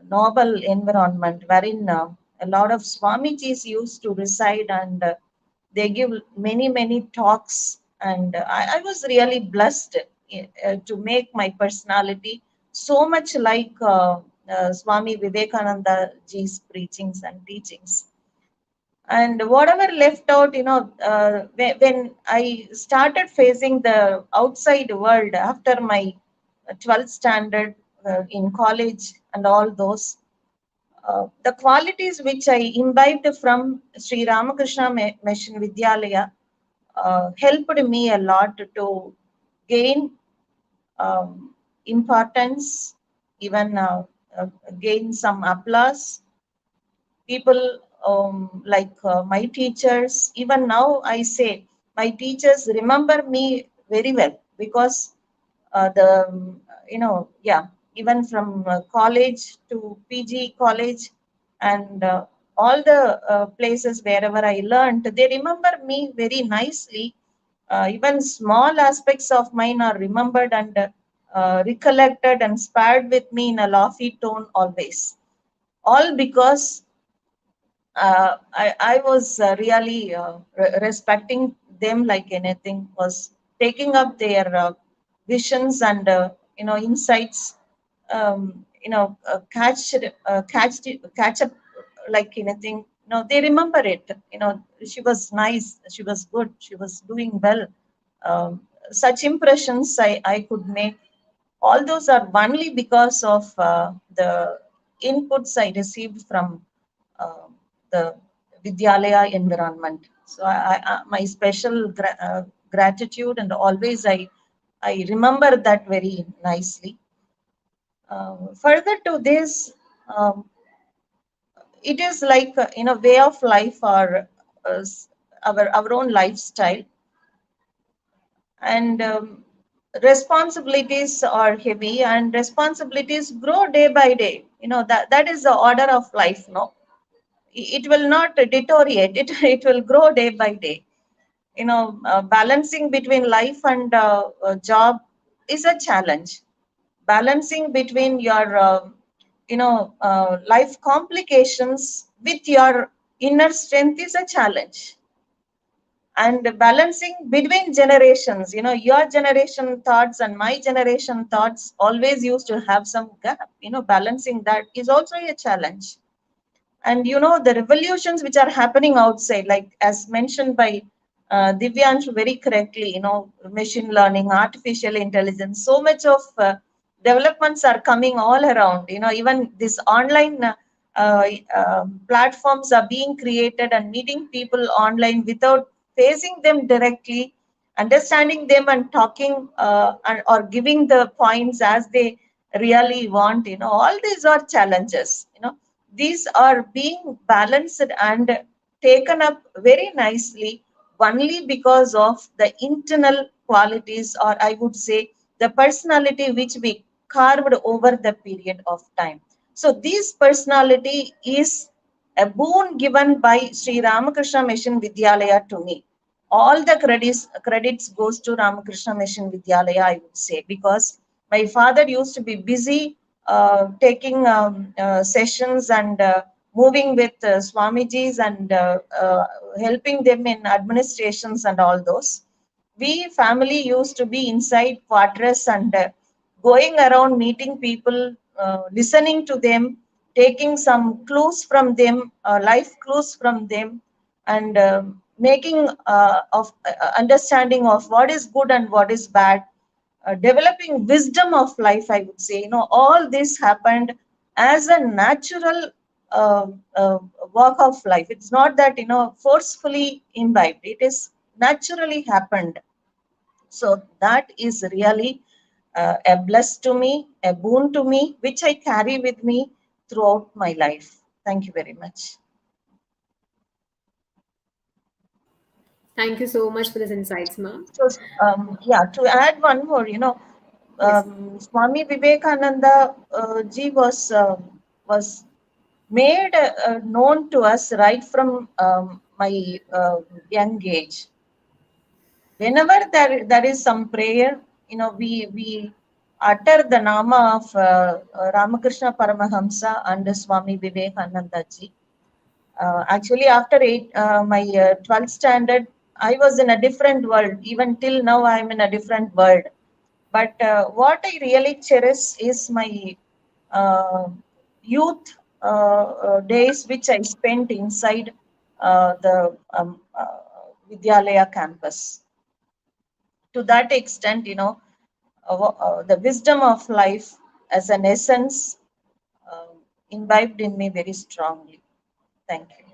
noble environment wherein a lot of Swamijis used to reside and they give many talks. And I was really blessed to make my personality so much like Swami Vivekananda ji's preachings and teachings. And whatever left out, when I started facing the outside world after my 12th standard in college and all those, the qualities which I imbibed from Sri Ramakrishna Mission Vidyalaya helped me a lot to gain importance, even gain some applause. People like my teachers, even now I say my teachers remember me very well because even from college to PG college and all the places wherever I learned, they remember me very nicely. Even small aspects of mine are remembered and recollected and spared with me in a lofty tone always. All because I was really respecting them like anything, was taking up their visions and insights, catch up like anything. They remember it. She was nice, she was good, she was doing well. Such impressions I could make. All those are only because of the inputs I received from uh, the Vidyalaya environment. So my special gratitude, and always I remember that very nicely. Further to this, um, it is like way of life or uh, our own lifestyle, and responsibilities are heavy, and responsibilities grow day by day. That is the order of life. No, it will not deteriorate. It will grow day by day. Balancing between life and job is a challenge. Balancing between your life complications with your inner strength is a challenge. And balancing between generations, your generation thoughts and my generation thoughts always used to have some gap. Balancing that is also a challenge. And the revolutions which are happening outside, like as mentioned by Divyansh very correctly, machine learning, artificial intelligence, so much of developments are coming all around. Even this online platforms are being created and meeting people online without facing them directly, understanding them and talking or giving the points as they really want. All these are challenges. These are being balanced and taken up very nicely only because of the internal qualities, or I would say the personality which we carved over the period of time. So this personality is a boon given by Sri Ramakrishna Mission Vidyalaya to me. All the credits goes to Ramakrishna Mission Vidyalaya, I would say, because my father used to be busy taking sessions and moving with Swamijis and helping them in administrations and all those. We family used to be inside quarters and going around meeting people, listening to them, taking some clues from them, life clues from them, and making of understanding of what is good and what is bad, developing wisdom of life, I would say. All this happened as a natural uh, uh, walk of life. It's not that forcefully imbibed, it is naturally happened. So that is really a bless to me, a boon to me, which I carry with me throughout my life. Thank you very much. Thank you so much for this insights, ma'am. So, yeah, to add one more, Yes. Swami Vivekananda ji was made known to us right from my young age. Whenever there is some prayer, we utter the nama of Ramakrishna Paramahamsa and Swami Vivekananda ji. Actually, after my 12th standard, I was in a different world. Even till now, I am in a different world. But what I really cherish is my uh, youth days, which I spent inside the Vidyalaya campus. To that extent, the wisdom of life as an essence uh, imbibed in me very strongly. Thank you.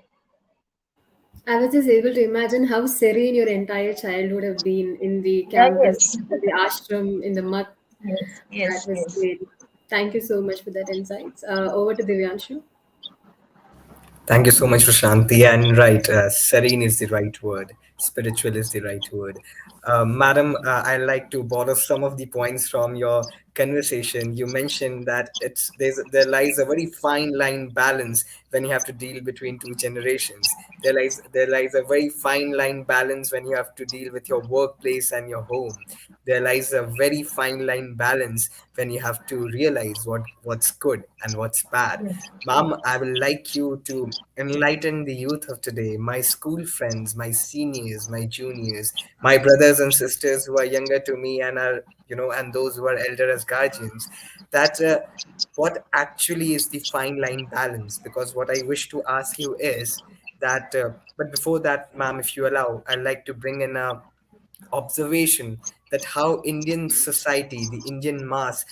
I was just able to imagine how serene your entire childhood have been in the Yeah, campus, yes. in the ashram, in the mutt. Yes, That yes, was yes. great. Thank you so much for that insights. Over to Divyanshu. Thank you so much, Prashanti. And right, serene is the right word. Spiritual is the right word. Madam, I like to borrow some of the points from your conversation. You mentioned that there lies a very fine line balance when you have to deal between two generations. There lies a very fine line balance when you have to deal with your workplace and your home. There lies a very fine line balance when you have to realize what's good and what's bad. Yes, Mom, I would like you to enlighten the youth of today, my school friends, my seniors, my juniors, my brothers and sisters who are younger to me and and those who are elder as guardians, that what actually is the fine line balance? Because what I wish to ask you is that, but before that, ma'am, if you allow, I'd like to bring in a observation that how Indian society, the Indian mass,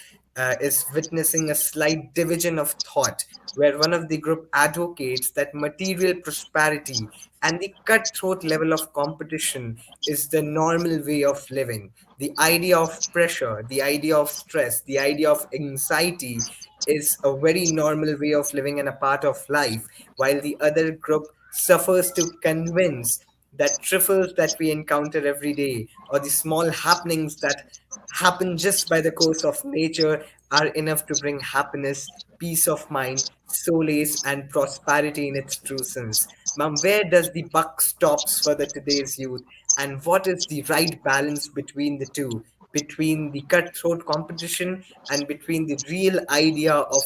is witnessing a slight division of thought, where one of the group advocates that material prosperity and the cutthroat level of competition is the normal way of living. The idea of pressure, the idea of stress, the idea of anxiety is a very normal way of living and a part of life, while the other group suffers to convince that trifles that we encounter every day or the small happenings that happen just by the course of nature are enough to bring happiness, peace of mind, solace, and prosperity in its true sense. Ma'am, where does the buck stops for the today's youth, and what is the right balance between the two, between the cutthroat competition and between the real idea of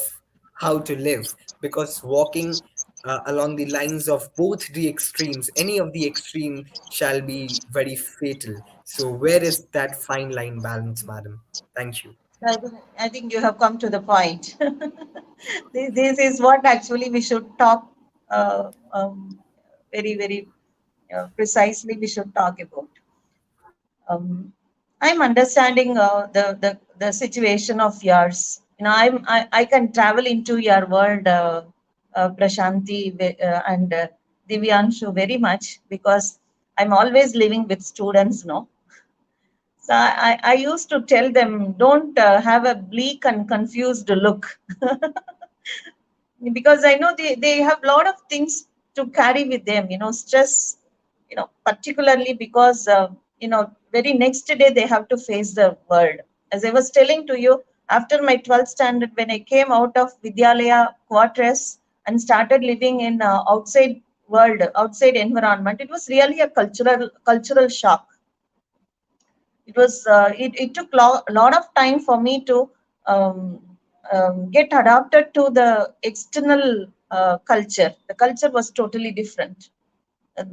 how to live? Because walking along the lines of both the extremes, any of the extreme shall be very fatal. So, where is that fine line balance, madam? Thank you. I think you have come to the point. This is what actually we should talk very, very precisely. We should talk about. Um, I'm understanding the situation of yours. I can travel into your world, Prashanti and Divyanshu very much, because I'm always living with students, no. So I used to tell them, don't have a bleak and confused look, because I know they have a lot of things to carry with them, stress, particularly because, very next day they have to face the world. As I was telling to you, after my 12th standard, when I came out of Vidyalaya quarters and started living in outside world, outside environment, it was really a cultural shock. It took lot of time for me to um, get adapted to the external culture. The culture was totally different.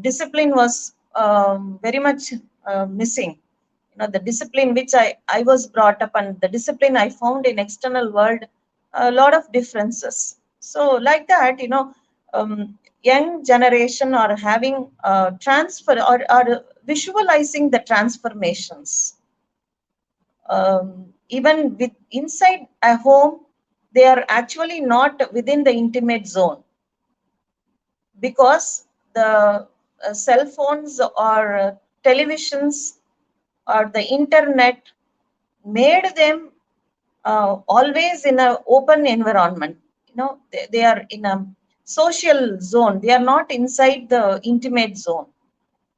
Discipline was very much missing. The discipline which I was brought up and the discipline I found in external world, a lot of differences. So like that, young generation are having transfer or visualizing the transformations. Even with inside a home, they are actually not within the intimate zone, because the cell phones or televisions or the internet made them always in an open environment. They are in a social zone. They are not inside the intimate zone.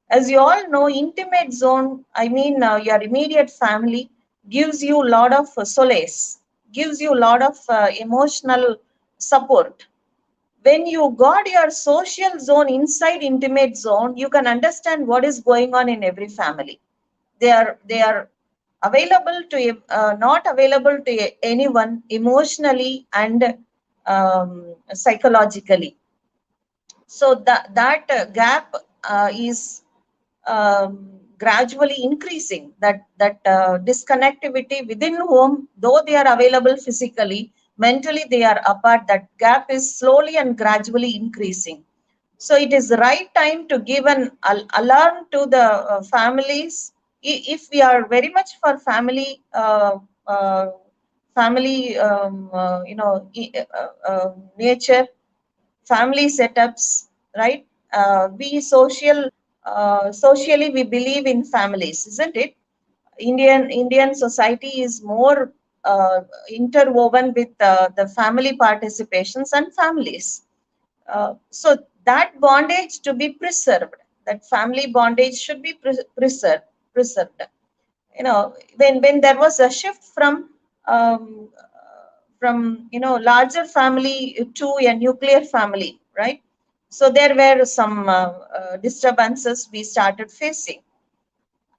As you all know, intimate zone, I mean, your immediate family gives you a lot of solace, gives you a lot of emotional support. When you got your social zone inside intimate zone, you can understand what is going on in every family. They are available to not available to anyone emotionally and psychologically. So that gap is gradually increasing. That disconnectivity within home, though they are available physically, mentally they are apart. That gap is slowly and gradually increasing. So it is the right time to give an alarm to the families. If we are very much for family, nature, family setups, right? We socially we believe in families, isn't it? Indian society is more interwoven with the family participations and families. So that bondage to be preserved, that family bondage should be preserved. When there was a shift um, from larger family to a nuclear family, right? So there were some disturbances we started facing.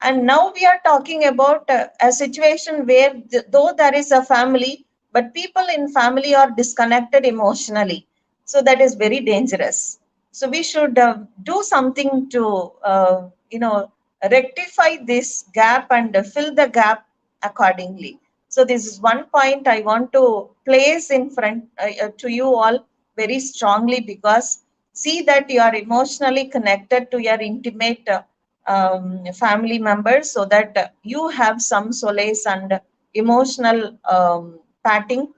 And now we are talking about a situation where though there is a family, but people in family are disconnected emotionally. So that is very dangerous. So we should do something to, rectify this gap and fill the gap accordingly. So this is one point I want to place in front to you all very strongly, because see that you are emotionally connected to your intimate family members, so that you have some solace and emotional patting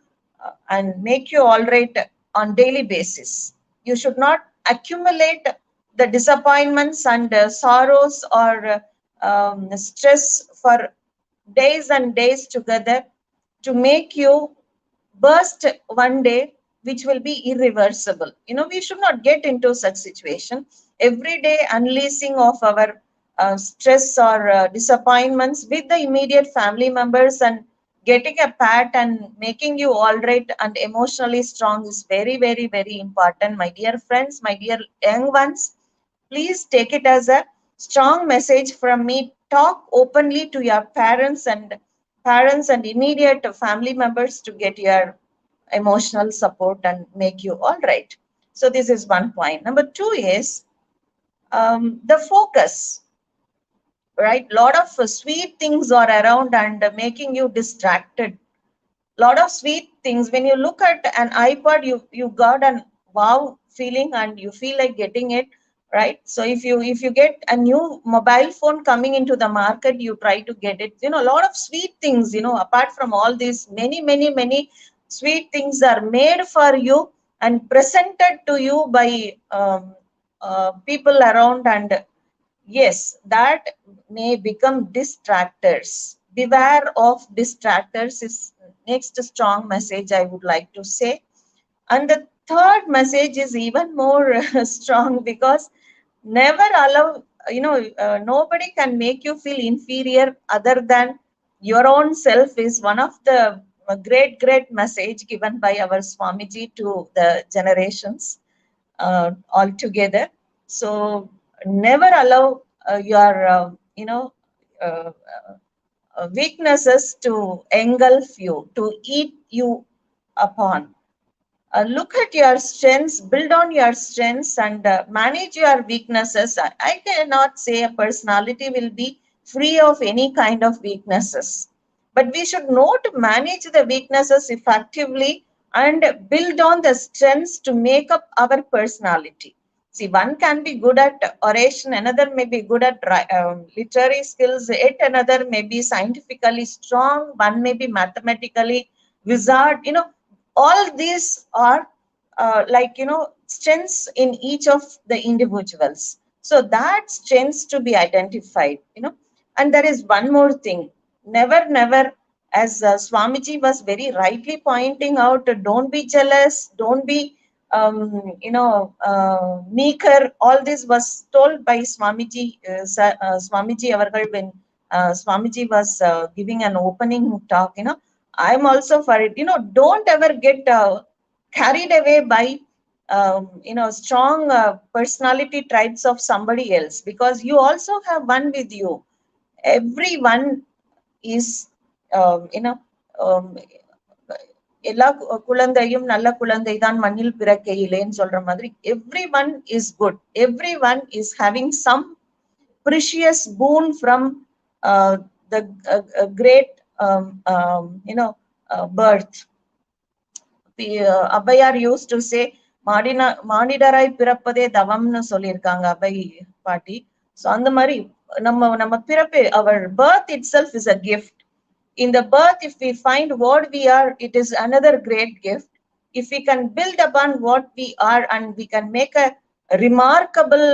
and make you all right on daily basis. You should not accumulate the disappointments and sorrows or stress for days and days together to make you burst one day, which will be irreversible. We should not get into such situation. Every day unleashing of our stress or disappointments with the immediate family members and getting a pat and making you all right and emotionally strong is very, very, very important. My dear friends, my dear young ones, please take it as a strong message from me. Talk openly to your parents and immediate family members to get your emotional support and make you all right. So this is one point. Number two is the focus, right? Lot of sweet things are around and making you distracted. Lot of sweet things. When you look at an iPod, you got an wow feeling and you feel like getting it, right? So if you get a new mobile phone coming into the market, you try to get it. A lot of sweet things. Apart from all these, many sweet things are made for you and presented to you by people around, and yes, that may become distractors. Beware of distractors is next strong message I would like to say. And the third message is even more strong, because never allow, nobody can make you feel inferior other than your own self, is one of the great message given by our Swamiji to the generations altogether. So never allow your uh, weaknesses to engulf you, to eat you upon. Look at your strengths, build on your strengths, and manage your weaknesses. I cannot say a personality will be free of any kind of weaknesses, but we should know to manage the weaknesses effectively and build on the strengths to make up our personality. See, one can be good at oration, another may be good at literary skills, yet another may be scientifically strong, one may be mathematically wizard. All these are strengths in each of the individuals. So that strengths to be identified. And there is one more thing. Never, as Swamiji was very rightly pointing out, don't be jealous, don't be meeker. All this was told by Swamiji, Swamiji Avargal, when Swamiji was giving an opening talk. I'm also for it. Don't ever get carried away by strong personality traits of somebody else, because you also have one with you. Everyone is um, எல்லா குழந்தையும் நல்ல குழந்தை தான் மண்ணில் பிறக்கையிலேன்னு சொல்ற மாதிரி, everyone is good, everyone is having some precious boon from the great birth. Abbayar used to say, மானிடராய் பிறப்பதே தவம்னு சொல்லியிருக்காங்க அபை பாட்டி. ஸோ அந்த மாதிரி நம்ம பிறப்பு, our birth itself is a gift. In the birth, if we find what we are, it is another great gift. If we can build upon what we are and we can make a remarkable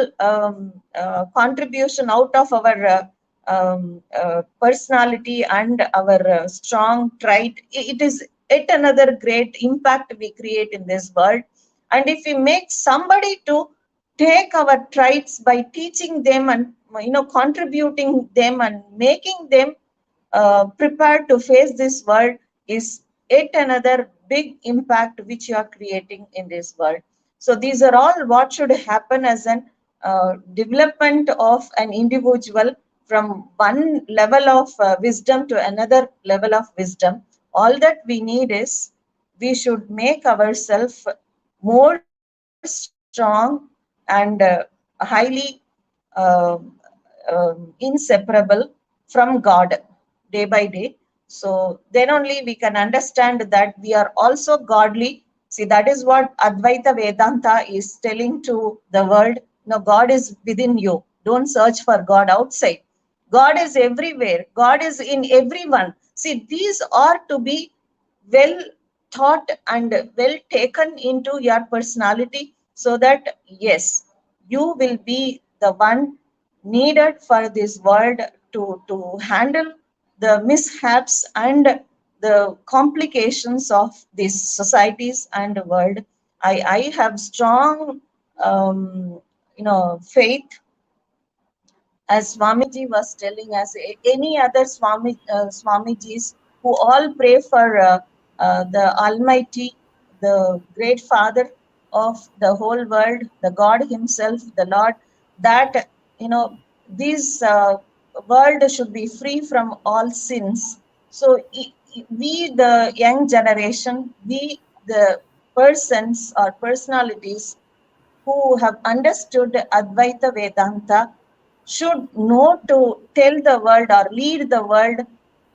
contribution out of our personality and our strong trait, it is yet another great impact we create in this world. And if we make somebody to take our traits by teaching them and contributing them and making them prepared to face this world, is yet another big impact which you are creating in this world. So these are all what should happen as an development of an individual from one level of wisdom to another level of wisdom. All that we need is, we should make ourselves more strong and highly inseparable from God day by day. So then only we can understand that we are also godly. See, that is what Advaita Vedanta is telling to the world. No, God is within you. Don't search for God outside. God is everywhere. God is in everyone. See, these are to be well thought and well taken into your personality, so that yes, you will be the one needed for this world to handle the mishaps and the complications of these societies and the world. I have strong faith, as Swamiji was telling us, any other Swamijis who all pray for the Almighty, the great Father of the whole world, the God Himself, the Lord, that this world should be free from all sins. So we, the young generation, we, the persons or personalities who have understood Advaita Vedanta, should know to tell the world or lead the world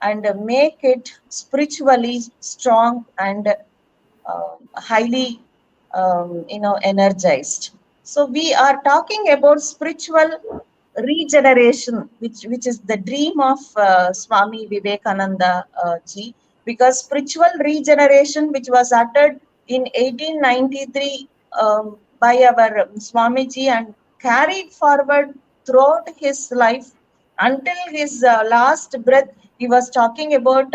and make it spiritually strong and highly energized. So we are talking about spiritual regeneration, which is the dream of Swami Vivekananda ji, because spiritual regeneration, which was uttered in 1893 by our Swamiji and carried forward throughout his life until his last breath, he was talking about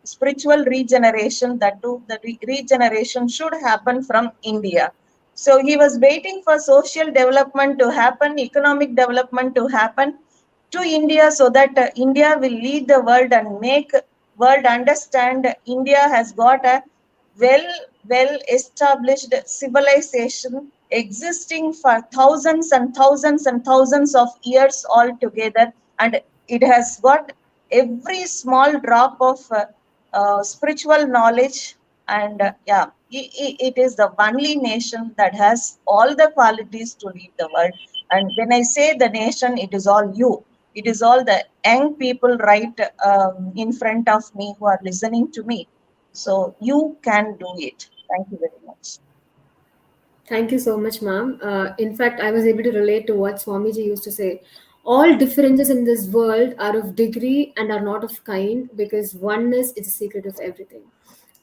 spiritual regeneration. That too, the regeneration should happen from India. So he was waiting for social development to happen, economic development to happen to India, so that India will lead the world and make world understand India has got a well established civilization existing for thousands and thousands and thousands of years altogether, and it has got every small drop of spiritual knowledge. And it is the only nation that has all the qualities to lead the world. And when I say the nation, it is all you. It is all the young people right in front of me who are listening to me. So you can do it. Thank you very much. Thank you so much, ma'am. In fact, I was able to relate to what Swamiji used to say. All differences in this world are of degree and are not of kind, because oneness is the secret of everything.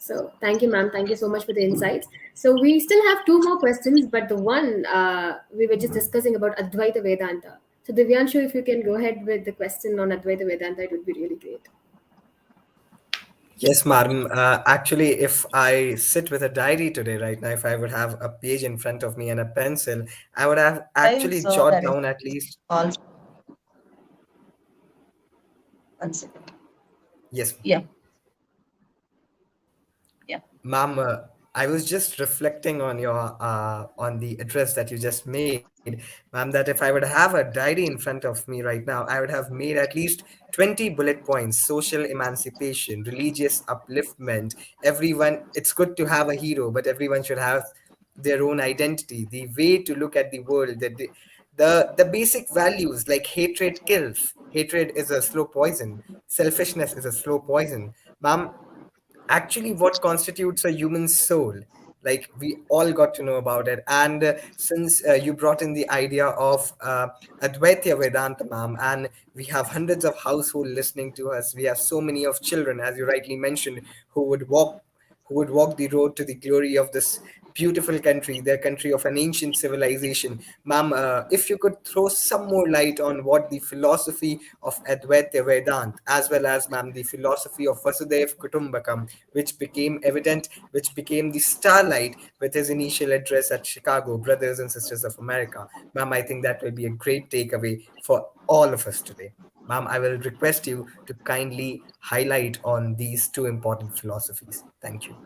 So, thank you, ma'am. Thank you so much for the insights. So, we still have two more questions, but the one we were just discussing about Advaita Vedanta. So, Divyanshu, if you can go ahead with the question on Advaita Vedanta, it would be really great. Yes, madam. Actually, if I sit with a diary today, right now, if I would have a page in front of me and a pencil, I would have actually So jot there is down at least. also 1 second. Yes, Yeah. Yeah. ma'am, I was just reflecting on your on the address that you just made, ma'am. That if I would have a diary in front of me right now, I would have made at least 20 bullet points: social emancipation, religious upliftment. Everyone, it's good to have a hero, but everyone should have their own identity. The way to look at the world, the basic values like hatred kills. Hatred is a slow poison. Selfishness is a slow poison, ma'am. Actually what constitutes a human soul, like we all got to know about it. And since you brought in the idea of Advaita Vedanta, ma'am, and we have hundreds of households listening to us, we have so many of children, as you rightly mentioned, who would walk the road to the glory of this beautiful country, the country of an ancient civilization. Ma'am, if you could throw some more light on what the philosophy of Advaita Vedanta, as well as, ma'am, the philosophy of Vasudev Kutumbakam, which became evident, which became the starlight with his initial address at Chicago, Brothers and Sisters of America. Ma'am, I think that will be a great takeaway for all of us today. Ma'am, I will request you to kindly highlight on these two important philosophies. Thank you.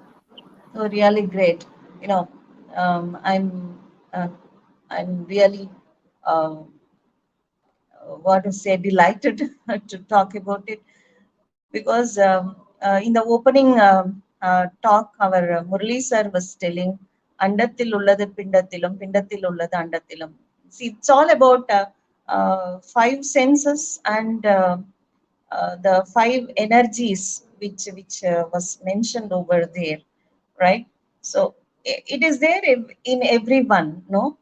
So really great. You know, um, I'm uh, I'm really what to say, delighted to talk about it, because in the opening talk, our Murali sir was telling, "Andathil ullathu pindathilum, pindathil ullathu andathilum." See, it's all about five senses and the five energies which was mentioned over there, right? So it is there in everyone, no?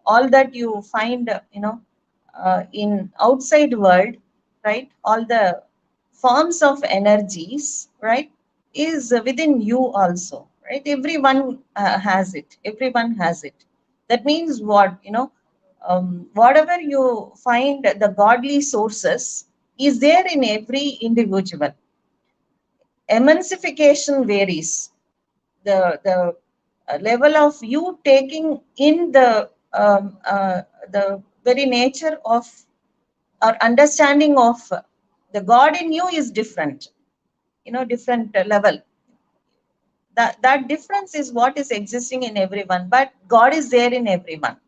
All that you find, in outside world, right? All the forms of energies, right, is within you also, right? Everyone has it. Everyone has it. That means what, whatever you find the godly sources is there in every individual. Emancipication varies. The level of you taking in the very nature of or understanding of the God in you is different. Different level. That difference is what is existing in everyone, but God is there in everyone.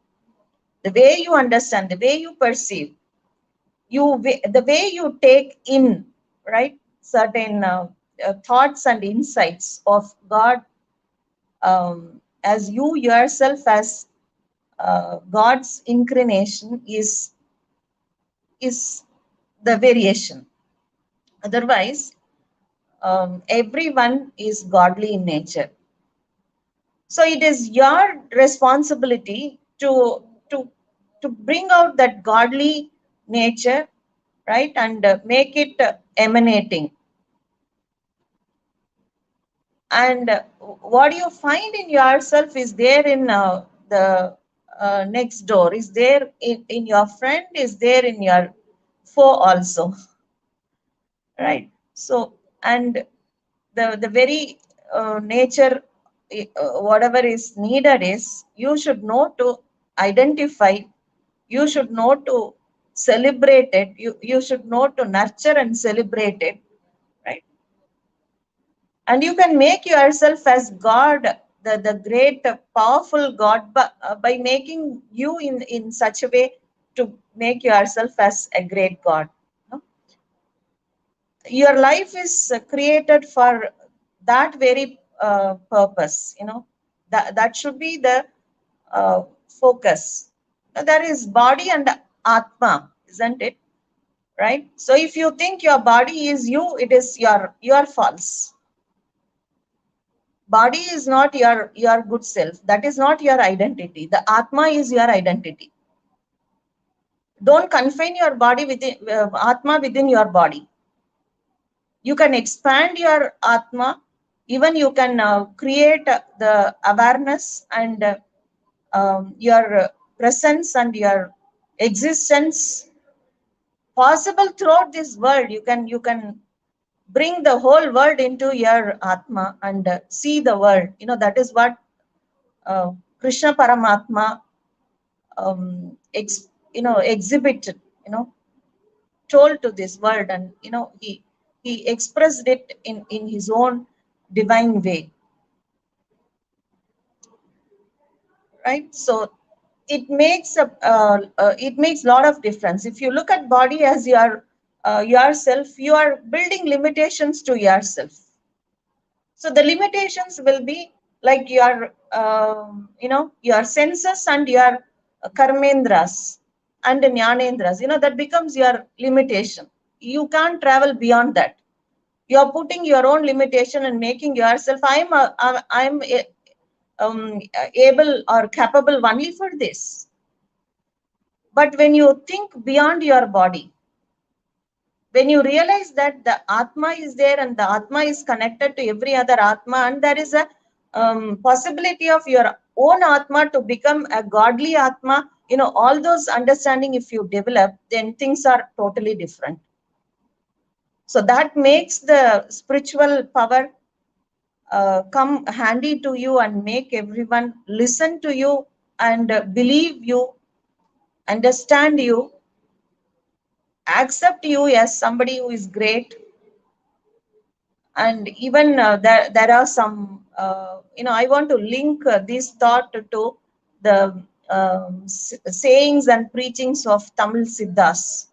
The way you understand, the way you perceive, the way you take in, right, certain thoughts and insights of God, as you yourself as God's incarnation is the variation. Otherwise, everyone is godly in nature. So it is your responsibility to bring out that godly nature, right, and make it emanating. And what you find in yourself is there in the next door, is there in your friend, is there in your foe also, right? So, and the very nature, whatever is needed is you should know to identify, you should know to celebrate it, you should know to nurture and celebrate it, right? And you can make yourself as God, the great powerful God, by making you in such a way to make yourself as a great God. Your life is created for that very purpose, that should be the focus. There is body and atma, isn't it? Right? So if you think your body is you, it is your false. Body is not your good self. That is not your identity. The atma is your identity. Don't confine your body within atma within your body. You can expand your atma, even you can create the awareness and your presence and your existence possible throughout this world. You can bring the whole world into your atma and see the world. That is what Krishna Paramatma exhibited, told to this world, and he expressed it in his own divine way, right? So it makes a lot of difference. If you look at body as yourself, you are building limitations to yourself. So the limitations will be like your your senses and your karmendras and jnanendras. That becomes your limitation. You can't travel beyond that. You are putting your own limitation and making yourself, I'm able or capable only for this. But when you think beyond your body, when you realize that the atma is there and the atma is connected to every other atma, and there is a possibility of your own atma to become a godly atma, all those understanding, if you develop, then things are totally different. So that makes the spiritual power come handy to you and make everyone listen to you and believe you, understand you, accept you as somebody who is great. And even there are some, I want to link this thought to the sayings and preachings of Tamil Siddhas.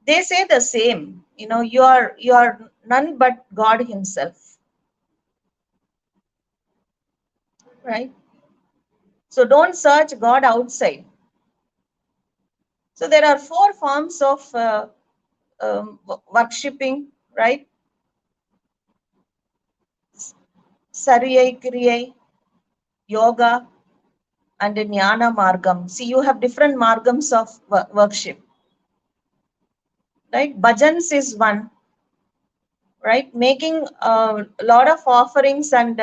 They say the same, you are none but God himself, right? So don't search God outside. So there are 4 forms of worshipping, right? Sariyai, Kriyai, Yoga, and Jnana Margam. See, you have different margams of worship, right? Bhajans is one, right? Making a lot of offerings and,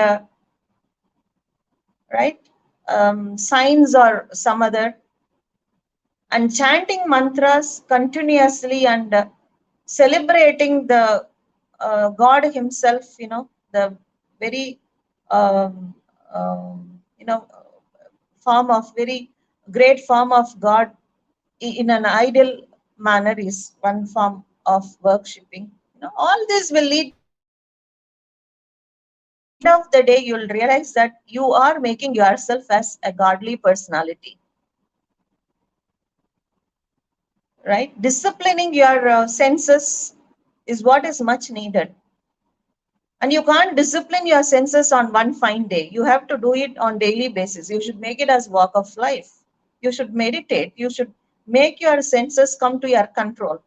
right, signs or some other, and chanting mantras continuously and celebrating the God himself, the very, form of very great form of God in an ideal manner is one form of worshipping. All this will lead of the day, you'll realize that you are making yourself as a godly personality, right? Disciplining your senses is what is much needed. And you can't discipline your senses on one fine day. You have to do it on daily basis. You should make it as walk of life. You should meditate. You should make your senses come to your control.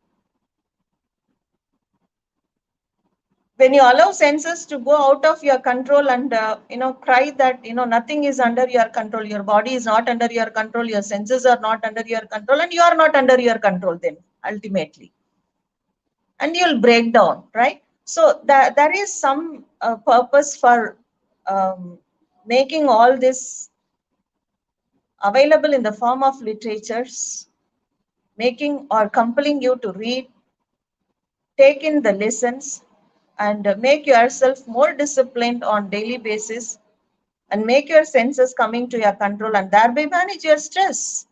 When you allow senses to go out of your control and cry that nothing is under your control, your body is not under your control, your senses are not under your control, and you are not under your control, then ultimately, and you'll break down, right? So there is some purpose for making all this available in the form of literatures, making or compelling you to read, take in the lessons, and make yourself more disciplined on daily basis, and make your senses coming to your control, and thereby manage your stress.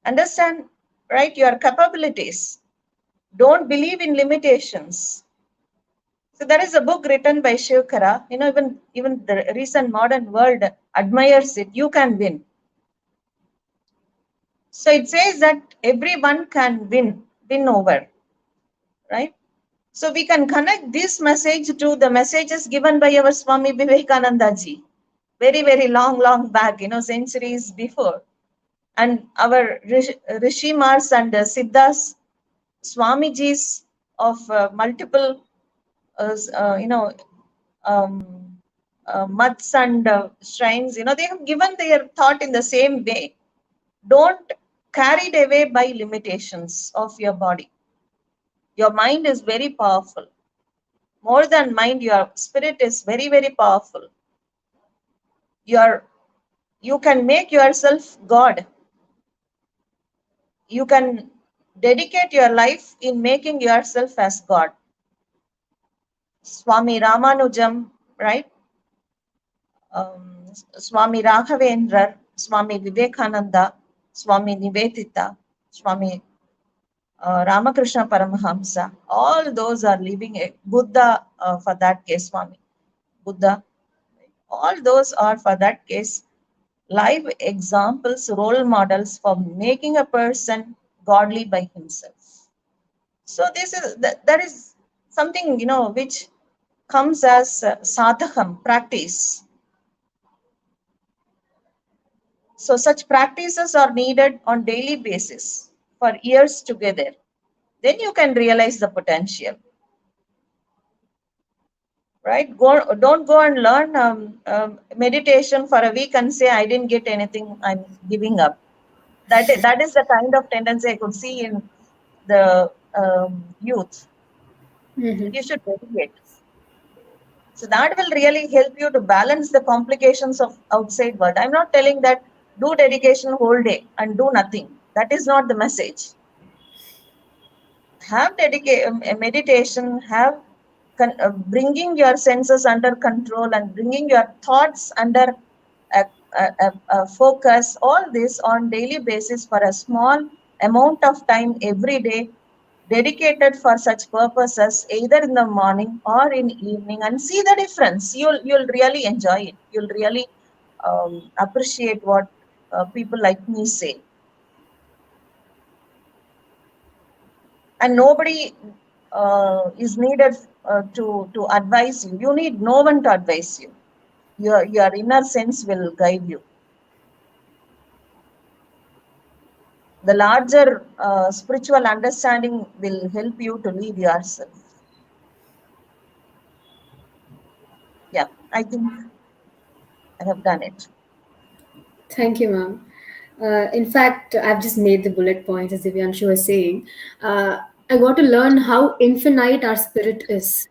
Understand, right, your capabilities. Don't believe in limitations. So there is a book written by Shivkara. Even the recent modern world admires it. You can win. So it says that everyone can win over, right? So we can connect this message to the messages given by our Swami Vivekananda ji, very, very long back, centuries before. And our Rishimars and Siddhas, Swamijis of multiple, um, mats and shrines, they have given their thought in the same way. Don't carried away by limitations of your body. Your mind is very powerful. More than mind, your spirit is very, very powerful. You can make yourself God. You can dedicate your life in making yourself as God. Swami Ramanujam, right? Swami Raghavendra, Swami Vivekananda, Swami Nivedita, Swami Ramakrishna Paramahamsa, all those are living a Buddha for that case, Swami. Buddha, all those are for that case live examples, role models for making a person godly by himself. So there is something which comes as sadhakam, practice. So such practices are needed on daily basis for years together. Then you can realize the potential. Right? Don't go and learn meditation for a week and say, I didn't get anything, I'm giving up. That is the kind of tendency I could see in the youth. Mhm. You should dedicate. So that will really help you to balance the complications of outside world. I'm not telling that do dedication whole day and do nothing. That is not the message. Have meditation, have bringing your senses under control and bringing your thoughts under a focus, all this on daily basis for a small amount of time every day, dedicated for such purposes, either in the morning or in evening, and see the difference. You'll really enjoy it. You'll really appreciate what people like me say. And nobody is needed to advise you. You need no one to advise you. Your inner sense will guide you. The larger spiritual understanding will help you to lead yourself. Yeah, I think I have done it. Thank you, ma'am. In fact, I've just made the bullet points, as Divyanshu was saying. I got to learn how infinite our spirit is,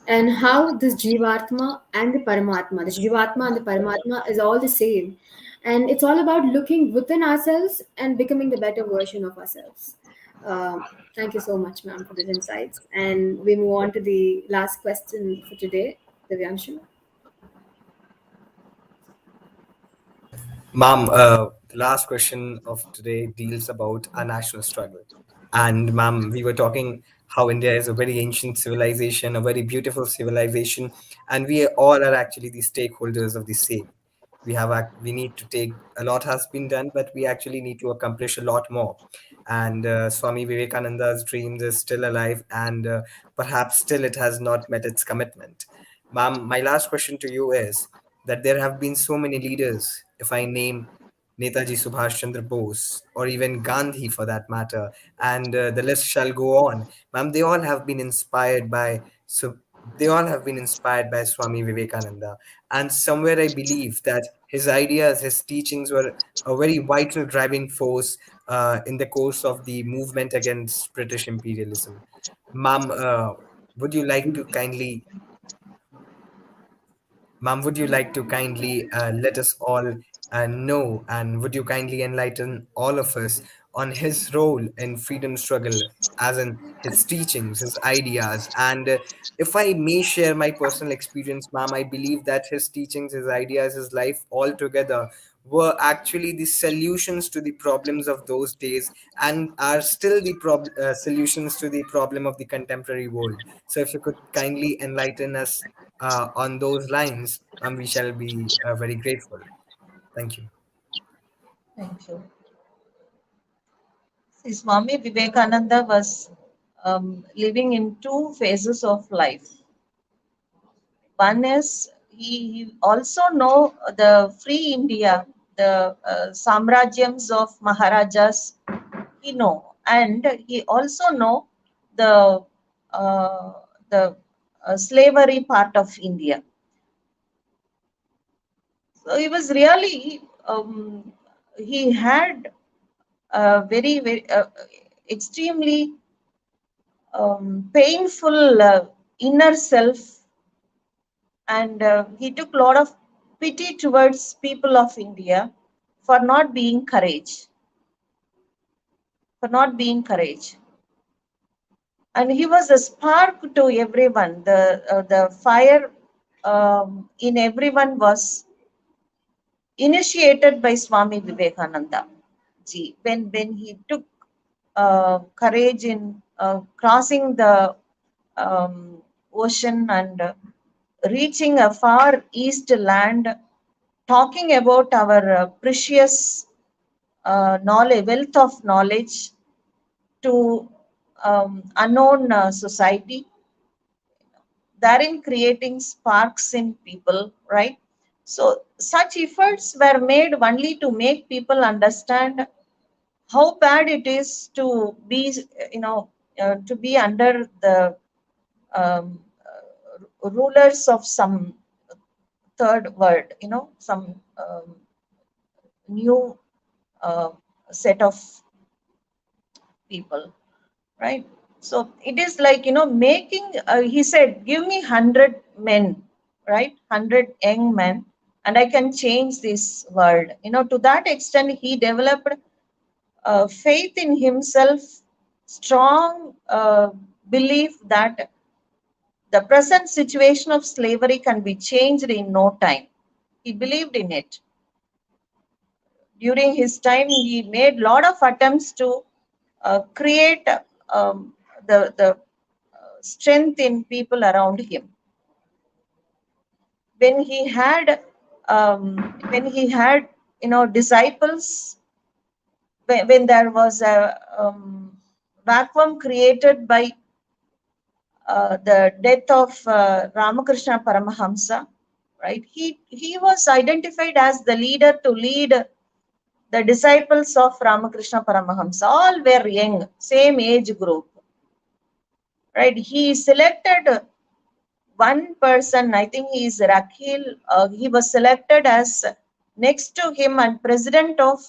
and how this Jivatma and the Paramatma, this Jivatma and the Paramatma is all the same. And it's all about looking within ourselves and becoming the better version of ourselves. Thank you so much, ma'am, for these insights. And we move on to the last question for today, Divyanshu. Ma'am, the last question of today deals about our national struggle. And ma'am, we were talking how India is a very ancient civilization, a very beautiful civilization, and we all are actually the stakeholders of the same. We need to take a lot has been done, but we actually need to accomplish a lot more. And Swami Vivekananda's dreams is still alive, and perhaps still it has not met its commitment. Ma'am, my last question to you is that there have been so many leaders. If I name Netaji Subhash Chandra Bose, or even Gandhi for that matter, and the list shall go on. Ma'am, they all have been inspired by Swami Vivekananda. And somewhere I believe that his ideas, his teachings were a very vital driving force in the course of the movement against British imperialism. Ma'am, would you like to kindly Ma'am, would you like to kindly let us all know, and would you kindly enlighten all of us on his role in freedom struggle, as in his teachings, his ideas. And if I may share my personal experience, ma'am, I believe that his teachings, his ideas, his life altogether were actually the solutions to the problems of those days, and are still the solutions to the problem of the contemporary world. So if you could kindly enlighten us on those lines, we shall be very grateful. Thank you. Thank you. See, Swami Vivekananda was living in two phases of life. One is he also know the free India, the samrajyams of Maharajas, he know, and he also know the uh, the slavery part of India. So he was really he had very extremely painful inner self, and he took a lot of pity towards people of India for not being courage, for not being courage. And he was a spark to everyone. The fire in everyone was initiated by Swami Vivekananda ji. When he took courage in crossing the ocean and reaching a far east land, talking about our precious knowledge, wealth of knowledge to unknown society, therein creating sparks in people, right? So such efforts were made only to make people understand how bad it is to be, to be under the rulers of some third world, some new set of people, right? So it is like, making, he said, give me 100 men, right? 100 young men, and I can change this world. To that extent, he developed faith in himself, strong belief that the present situation of slavery can be changed in no time. He believed in it. During his time, he made a lot of attempts to create the strength in people around him. When he had disciples, when there was a vacuum created by the death of Ramakrishna Paramahamsa, right? He was identified as the leader to lead the disciples of Ramakrishna Paramahamsa. All were young, same age group, right? He selected one person, I think he is Rakil. He was selected as next to him and president of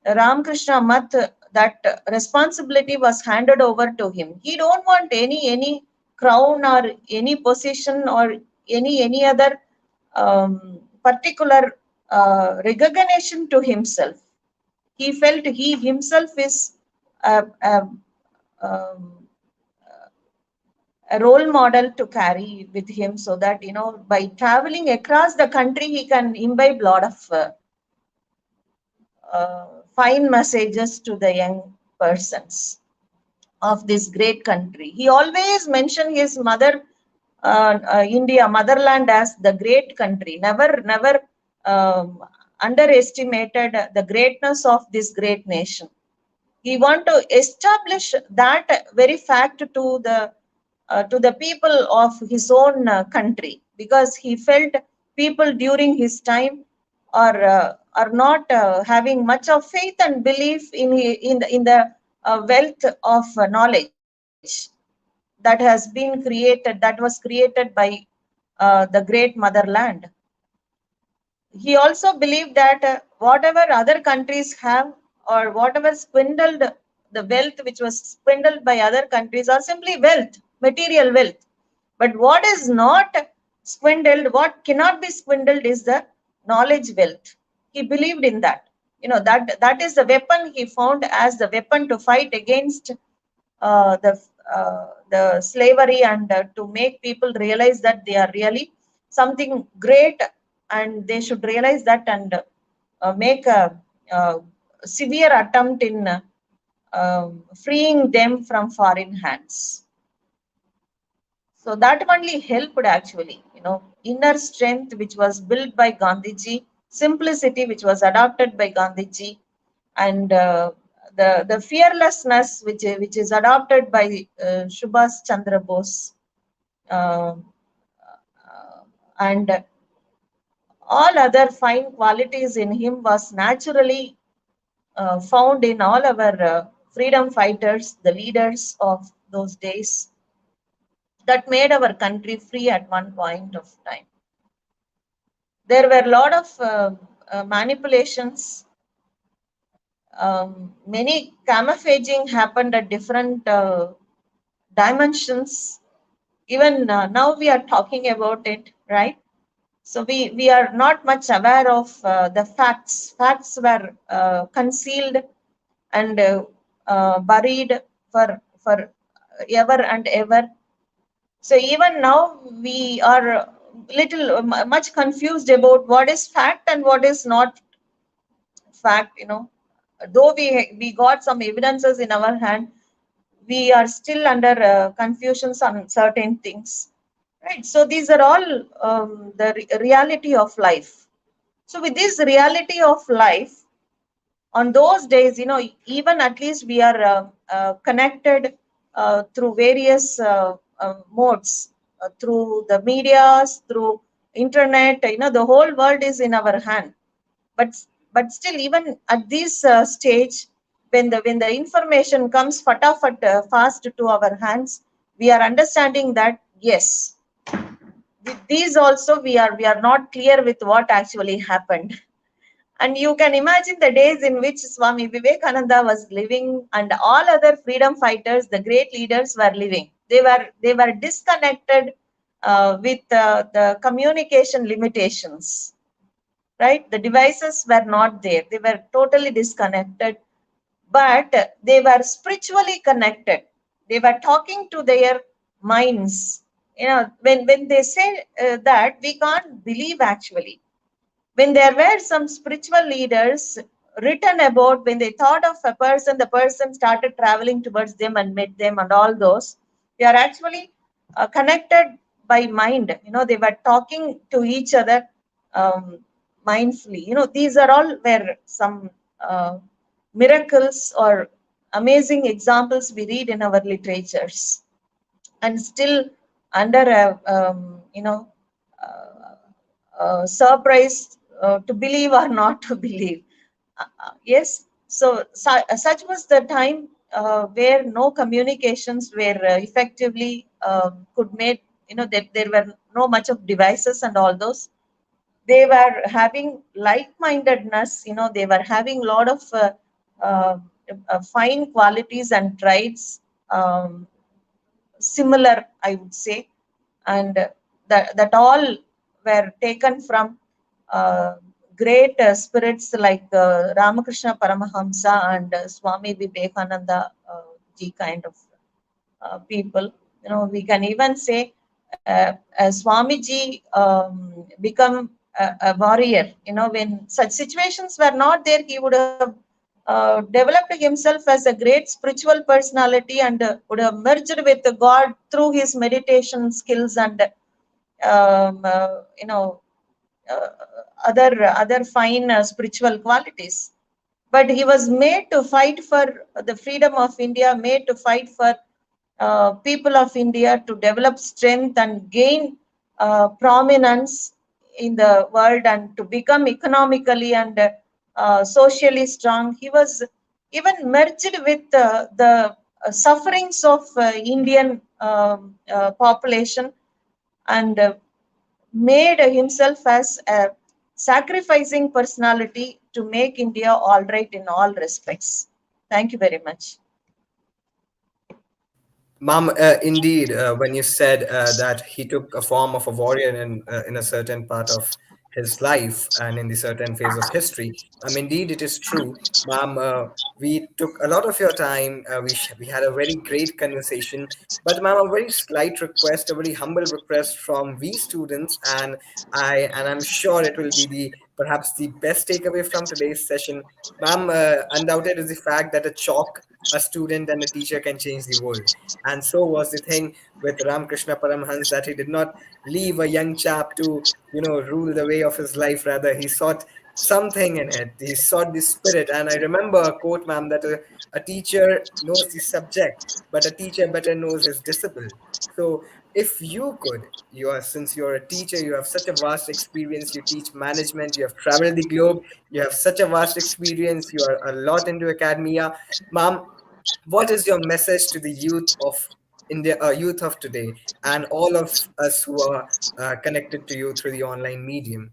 Ramakrishna Math. That responsibility was handed over to him. He don't want any crown or any position or any other particular recognition to himself. He felt he himself is um, a role model to carry with him, so that by traveling across the country he can imbibe a lot of fine messages to the young persons of this great country. He always mentioned his mother India, motherland, as the great country. Never underestimated the greatness of this great nation. He want to establish that very fact to the people of his own country, because he felt people during his time are not having much of faith and belief in the wealth of knowledge that has been created, that was created by the great motherland. He also believed that whatever other countries have, or whatever swindled, the wealth which was swindled by other countries, are simply wealth, material wealth. But what is not swindled, what cannot be swindled, is the knowledge wealth. He believed in that. that is the weapon he found as the weapon to fight against uh, the the slavery, and to make people realize that they are really something great, and they should realize that, and make a severe attempt in freeing them from foreign hands. So that only helped actually, inner strength which was built by Gandhiji, simplicity which was adopted by Gandhiji, and the fearlessness which is adopted by Subhash Chandra Bose, uh, and all other fine qualities in him was naturally found in all our freedom fighters, the leaders of those days, that made our country free at one point of time. There were a lot of manipulations. Many camouflaging happened at different dimensions. Even now we are talking about it, right? So we are not much aware of the facts. Facts were concealed and buried for ever and ever. So even now we are little much confused about what is fact and what is not fact. Though we got some evidences in our hand, we are still under confusions on certain things, right? So these are all the reality of life. So with this reality of life, on those days, even at least we are connected through various modes, through the medias, through internet. The whole world is in our hand. But still, even at this stage, when the information comes fatafat fast to our hands, we are understanding that yes, with these also we are not clear with what actually happened. And you can imagine the days in which Swami Vivekananda was living and all other freedom fighters, the great leaders, were living. They were disconnected with the communication limitations, right? The devices were not there. They were totally disconnected, but they were spiritually connected. They were talking to their minds. When they say that, we can't believe actually. When there were some spiritual leaders written about, when they thought of a person, the person started traveling towards them and met them, and all those, they are actually connected by mind. They were talking to each other um, mindfully. These are all were some miracles or amazing examples we read in our literatures, and still under a surprise to believe or not to believe. Yes, so such was the time where no communications were effectively could made. That there were no much of devices and all those. They were having like-mindedness. They were having a lot of uh, fine qualities and traits. Similar, I would say, and that all were taken from uh, great spirits like Ramakrishna Paramahamsa and Swami Vivekananda ji kind of people. We can even say Swamiji become a warrior. When such situations were not there, he would have developed himself as a great spiritual personality, and would have merged with God through his meditation skills and um, uh, you know uh, other fine spiritual qualities. But he was made to fight for the freedom of India, made to fight for people of India to develop strength and gain prominence in the world, and to become economically and socially strong. He was even merged with the sufferings of Indian population, and made himself as a sacrificing personality to make India all right in all respects. Thank you very much. Ma'am, indeed, when you said that he took a form of a warrior in a certain part of his life and in the certain phase of history. Indeed, it is true, ma'am. We took a lot of your time. We had a very great conversation. But ma'am, a very slight request, a very humble request from we students, and I'm sure it will be the perhaps the best takeaway from today's session, ma'am. Undoubted is the fact that a student and a teacher can change the world. And so was the thing with Ramakrishna Paramhans, that he did not leave a young chap to, rule the way of his life. Rather, he sought something in it. He sought the spirit. And I remember a quote, ma'am, that a teacher knows the subject, but a teacher better knows his disciple. So if you could, since you're a teacher, you have such a vast experience, you teach management, you have traveled the globe, you have such a vast experience, you are a lot into academia. Ma'am, what is your message to the youth of India, youth of today, and all of us who are connected to you through the online medium?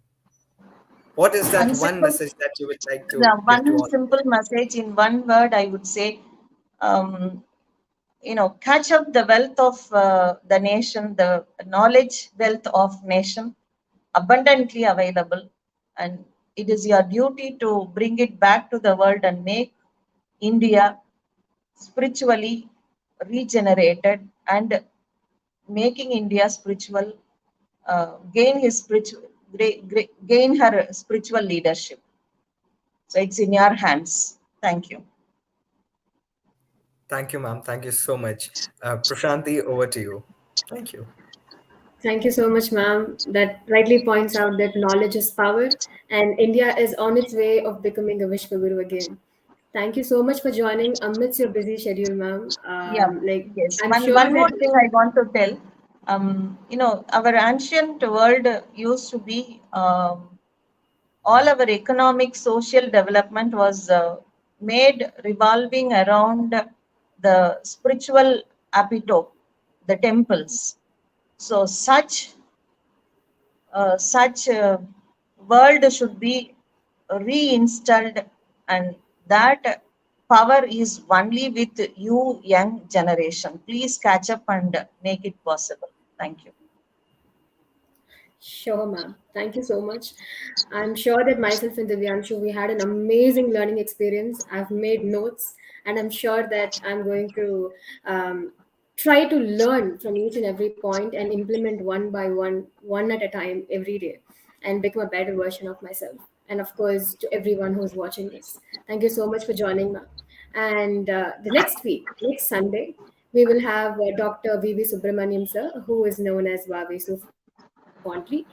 What is that One one simple, message that you would like yeah, to give to one all? simple message in one word, I would say, um, catch up the wealth of the nation, the knowledge wealth of nation, abundantly available, and it is your duty to bring it back to the world and make India spiritually regenerated, and making India spiritual, gain her spiritual leadership. So it's in your hands. Thank you. Thank you, ma'am. Thank you so much. Prashanti, over to you. Thank you. Thank you so much, ma'am. That rightly points out that knowledge is power, and India is on its way of becoming a Vishwaguru again. Thank you so much for joining amidst your busy schedule, ma'am. Yeah, yes. I'm One sure more that. thing I want to tell. Our ancient world used to be, all our economic, social development was made revolving around the spiritual epitome, the temples. So such world should be reinstalled, and that power is only with you, young generation. Please catch up and make it possible. Thank you. Sure, ma'am. Thank you so much. I'm sure that myself and Divyanshu, we had an amazing learning experience. I've made notes, and I'm sure that I'm going to try to learn from each and every point and implement one by one, one at a time every day, and become a better version of myself. And of course, to everyone who's watching this, thank you so much for joining, ma'am. And the next week, next Sunday, we will have Dr. V.V. Subramaniam sir, who is known as Vavi fondly.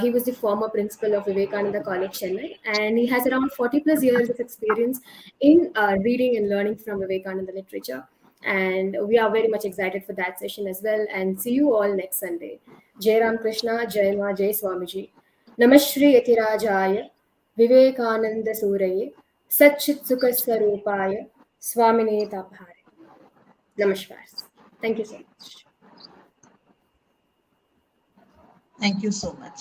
He was the former principal of Vivekananda College, Chennai, and he has around 40 plus years of experience in reading and learning from Vivekananda literature. And we are very much excited for that session as well. And see you all next Sunday. Jai Ram Krishna, Jai Ma, Jai Swamiji. Namashri Yatirajaya, Vivekananda Suraye, Satchit Sukha Swarupaya, Swamine Tabhare. Namaskar. Thank you so much. Thank you so much.